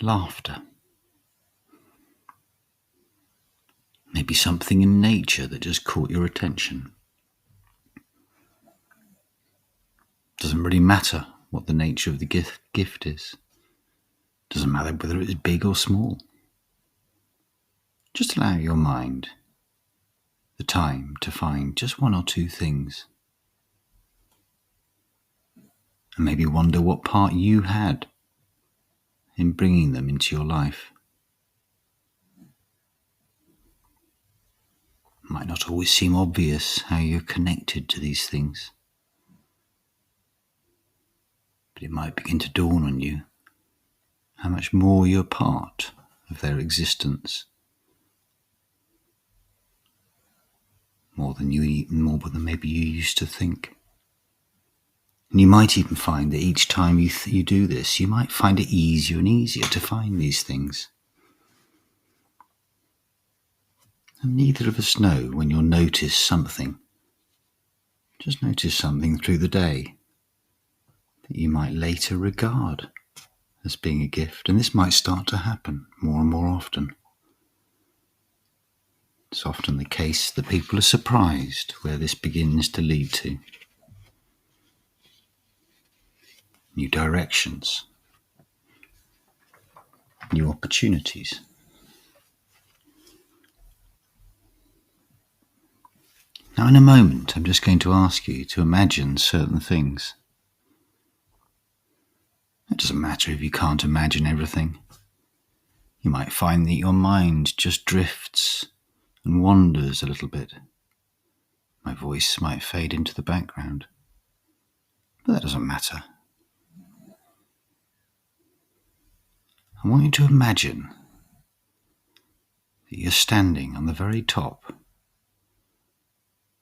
Laughter. Maybe maybe something in nature that just caught your attention. Doesn't really matter what the nature of the gift is. Doesn't matter whether it's big or small. Just allow your mind the time to find just one or two things. And maybe wonder what part you had in bringing them into your life. It might not always seem obvious how you're connected to these things, but it might begin to dawn on you how much more you're part of their existence, more than maybe you used to think. And you might even find that each time you do this, you might find it easier and easier to find these things. And neither of us know when you'll notice something. Just notice something through the day that you might later regard as being a gift, and this might start to happen more and more often. It's often the case that people are surprised where this begins to lead to. New directions, new opportunities. Now, in a moment, I'm just going to ask you to imagine certain things. It doesn't matter if you can't imagine everything. You might find that your mind just drifts and wanders a little bit. My voice might fade into the background, but that doesn't matter. I want you to imagine that you're standing on the very top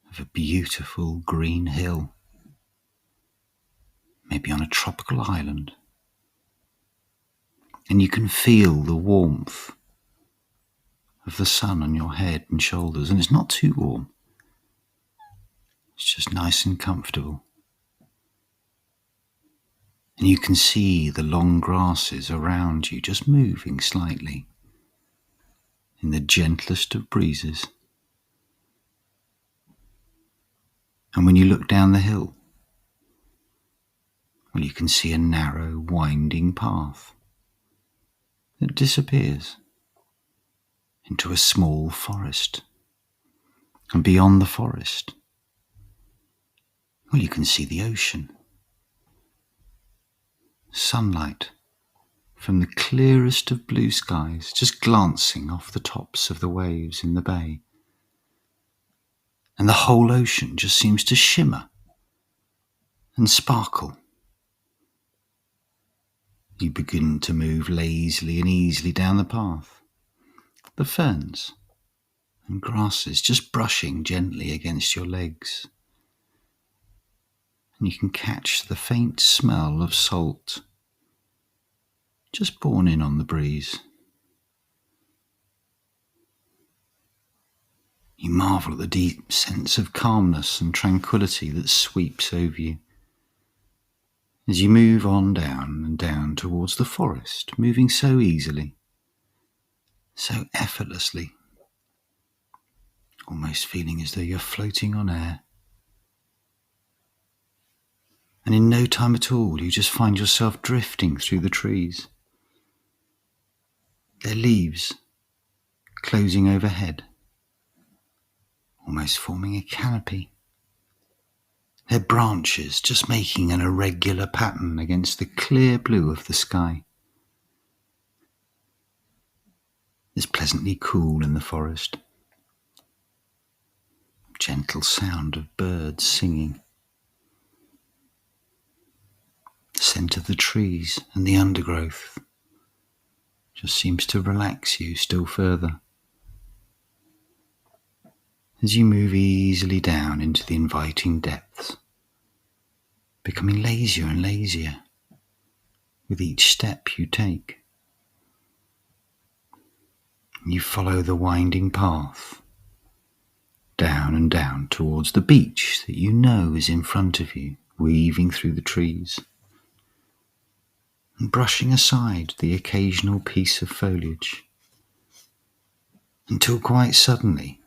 of a beautiful green hill, maybe on a tropical island, and you can feel the warmth of the sun on your head and shoulders, and it's not too warm. It's just nice and comfortable. And you can see the long grasses around you just moving slightly in the gentlest of breezes. And when you look down the hill, well, you can see a narrow, winding path that disappears into a small forest. And beyond the forest, well, you can see the ocean. Sunlight from the clearest of blue skies just glancing off the tops of the waves in the bay. And the whole ocean just seems to shimmer and sparkle. You begin to move lazily and easily down the path. The ferns and grasses just brushing gently against your legs. And you can catch the faint smell of salt just borne in on the breeze. You marvel at the deep sense of calmness and tranquility that sweeps over you as you move on down and down towards the forest, moving so easily, so effortlessly, almost feeling as though you're floating on air. And in no time at all, you just find yourself drifting through the trees, their leaves closing overhead, almost forming a canopy, their branches just making an irregular pattern against the clear blue of the sky. It's pleasantly cool in the forest. Gentle sound of birds singing. The scent of the trees and the undergrowth just seems to relax you still further as you move easily down into the inviting depths, becoming lazier and lazier with each step you take. You follow the winding path down and down towards the beach that you know is in front of you, weaving through the trees and brushing aside the occasional piece of foliage, until quite suddenly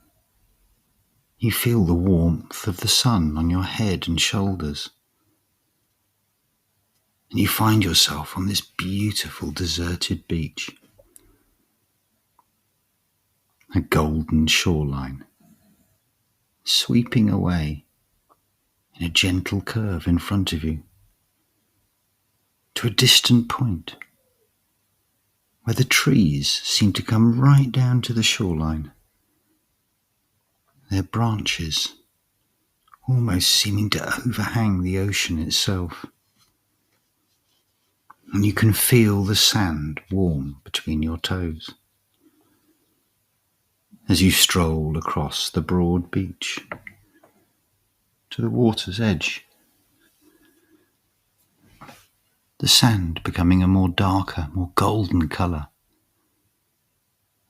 You feel the warmth of the sun on your head and shoulders. And you find yourself on this beautiful deserted beach. A golden shoreline, sweeping away in a gentle curve in front of you to a distant point where the trees seem to come right down to the shoreline, their branches almost seeming to overhang the ocean itself. And you can feel the sand warm between your toes as you stroll across the broad beach to the water's edge, the sand becoming a more darker, more golden colour.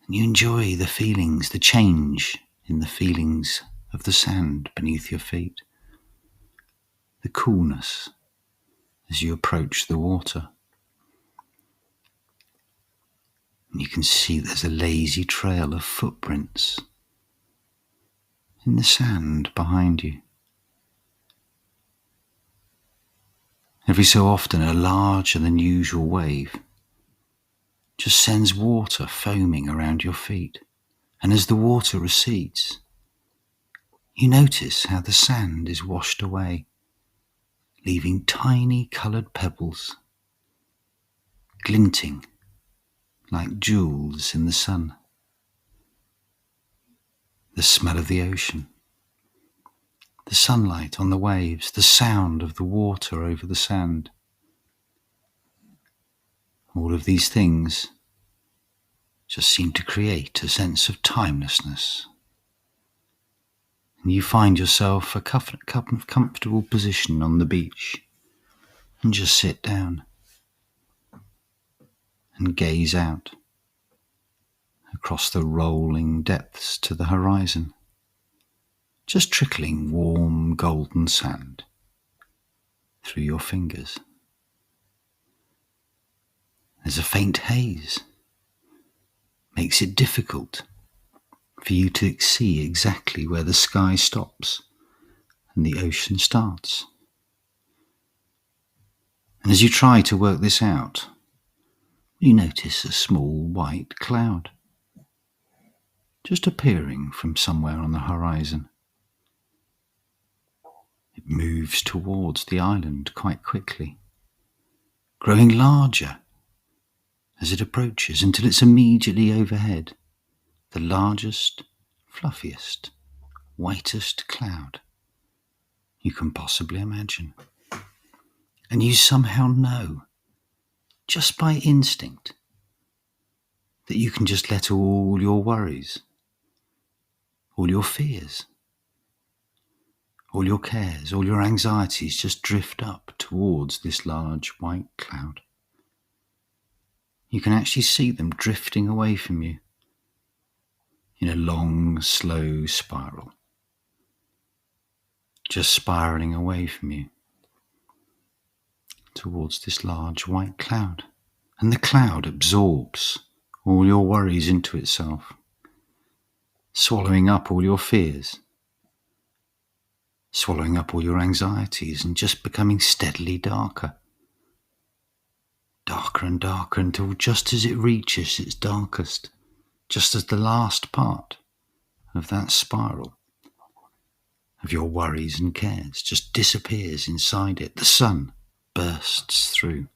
And you enjoy the feelings, the change in the feelings of the sand beneath your feet, the coolness as you approach the water. And you can see there's a lazy trail of footprints in the sand behind you. Every so often, a larger than usual wave just sends water foaming around your feet. And as the water recedes, you notice how the sand is washed away, leaving tiny coloured pebbles, glinting like jewels in the sun. The smell of the ocean, the sunlight on the waves, the sound of the water over the sand. All of these things just seem to create a sense of timelessness. And you find yourself a comfortable position on the beach and just sit down and gaze out across the rolling depths to the horizon, just trickling warm golden sand through your fingers. There's a faint haze, makes it difficult for you to see exactly where the sky stops and the ocean starts. And as you try to work this out, you notice a small white cloud just appearing from somewhere on the horizon. It moves towards the island quite quickly, growing larger as it approaches until it's immediately overhead, the largest, fluffiest, whitest cloud you can possibly imagine. And you somehow know, just by instinct, that you can just let all your worries, all your fears, all your cares, all your anxieties just drift up towards this large white cloud. You can actually see them drifting away from you in a long, slow spiral, just spiraling away from you towards this large white cloud. And the cloud absorbs all your worries into itself, swallowing up all your fears, swallowing up all your anxieties, and just becoming steadily darker. Darker and darker until just as it reaches its darkest, just as the last part of that spiral of your worries and cares just disappears inside it, the sun bursts through,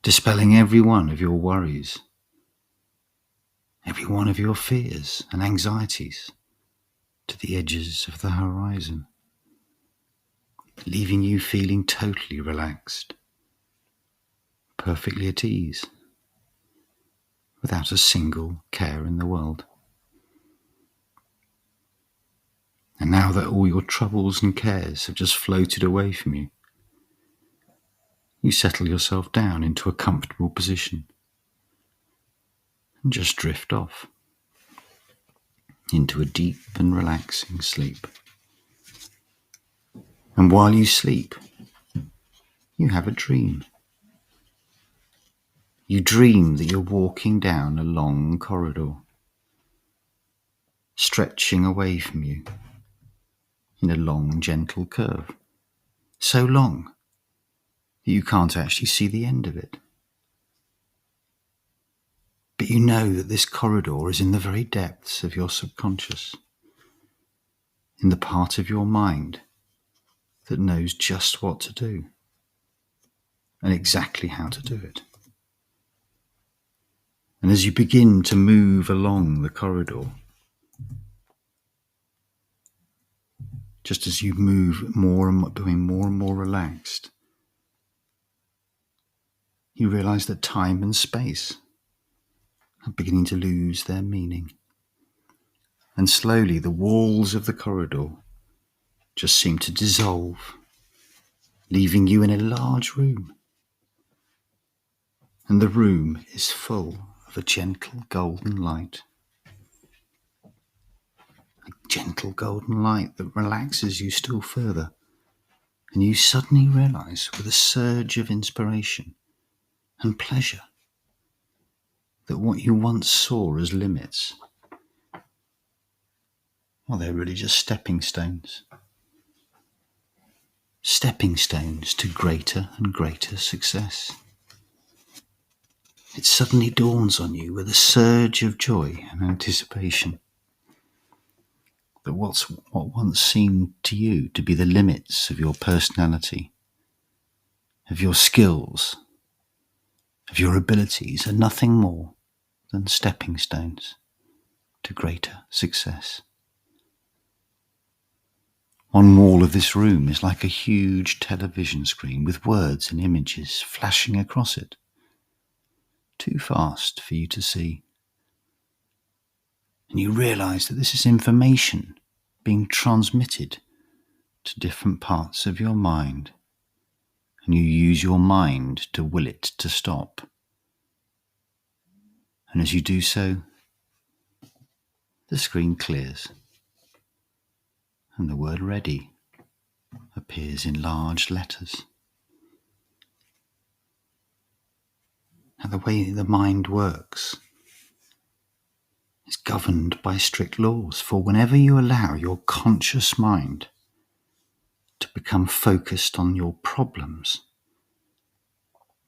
dispelling every one of your worries, every one of your fears and anxieties to the edges of the horizon, leaving you feeling totally relaxed, perfectly at ease, without a single care in the world. And now that all your troubles and cares have just floated away from you, you settle yourself down into a comfortable position and just drift off into a deep and relaxing sleep. And while you sleep, you have a dream. You dream that you're walking down a long corridor. stretching away from you in a long, gentle curve. So long that you can't actually see the end of it. But you know that this corridor is in the very depths of your subconscious, in the part of your mind that knows just what to do and exactly how to do it. And as you begin to move along the corridor, just as you move more and more, becoming more and more relaxed, you realize that time and space are beginning to lose their meaning. And slowly the walls of the corridor just seem to dissolve, leaving you in a large room. And the room is full of a gentle golden light. A gentle golden light that relaxes you still further. And you suddenly realize, with a surge of inspiration and pleasure, that what you once saw as limits, well, they're really just stepping stones. Stepping stones to greater and greater success. It suddenly dawns on you with a surge of joy and anticipation that what once seemed to you to be the limits of your personality, of your skills, of your abilities are nothing more than stepping stones to greater success. One wall of this room is like a huge television screen with words and images flashing across it, too fast for you to see. And you realize that this is information being transmitted to different parts of your mind, and you use your mind to will it to stop. And as you do so, the screen clears, and the word ready appears in large letters. And the way the mind works is governed by strict laws, for whenever you allow your conscious mind to become focused on your problems,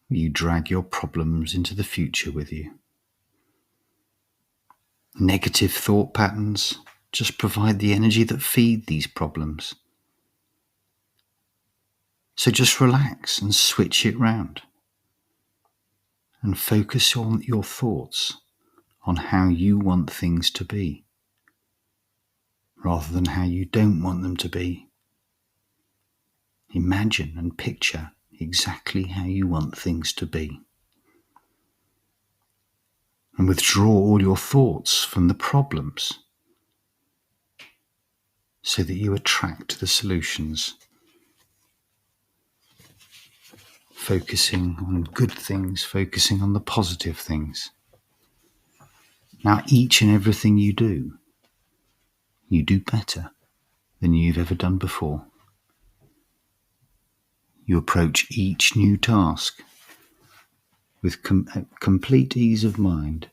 you drag your problems into the future with you. Negative thought patterns just provide the energy that feed these problems. So just relax and switch it round and focus on your thoughts on how you want things to be rather than how you don't want them to be. Imagine and picture exactly how you want things to be. And withdraw all your thoughts from the problems so that you attract the solutions. Focusing on good things, focusing on the positive things. Now, each and everything you do better than you've ever done before. You approach each new task with complete ease of mind,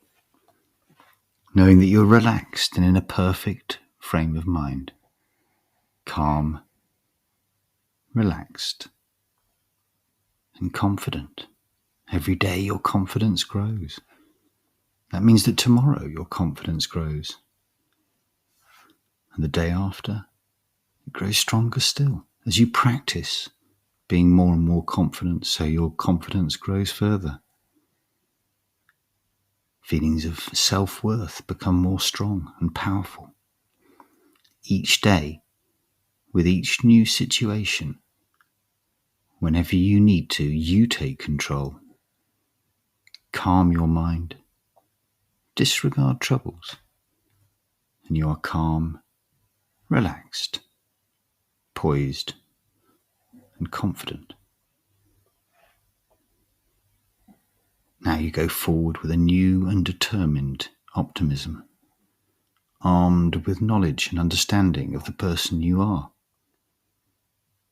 knowing that you're relaxed and in a perfect frame of mind. Calm, relaxed, and confident. Every day your confidence grows. That means that tomorrow your confidence grows. And the day after, it grows stronger still. As you practice being more and more confident, so your confidence grows further. Feelings of self-worth become more strong and powerful. Each day, with each new situation, whenever you need to, you take control. Calm your mind. Disregard troubles. And you are calm, relaxed, poised, and confident. Now you go forward with a new and determined optimism, armed with knowledge and understanding of the person you are,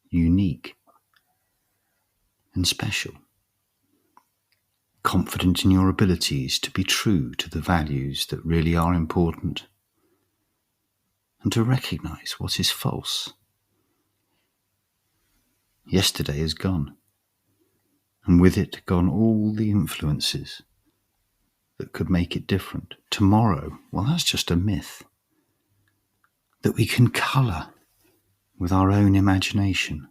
unique and special, confident in your abilities to be true to the values that really are important, and to recognise what is false. Yesterday is gone, and with it gone all the influences that could make it different. Tomorrow, well, that's just a myth that we can colour with our own imagination.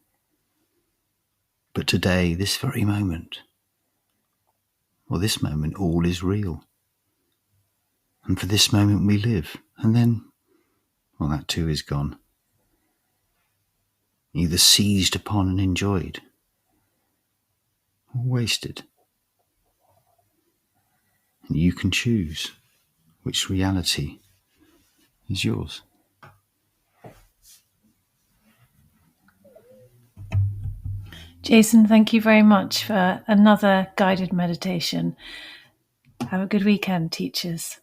But today, this very moment, well, this moment, all is real. And for this moment we live, and then, well, that too is gone. Either seized upon and enjoyed, or wasted. And you can choose which reality is yours. Jason, thank you very much for another guided meditation. Have a good weekend, teachers.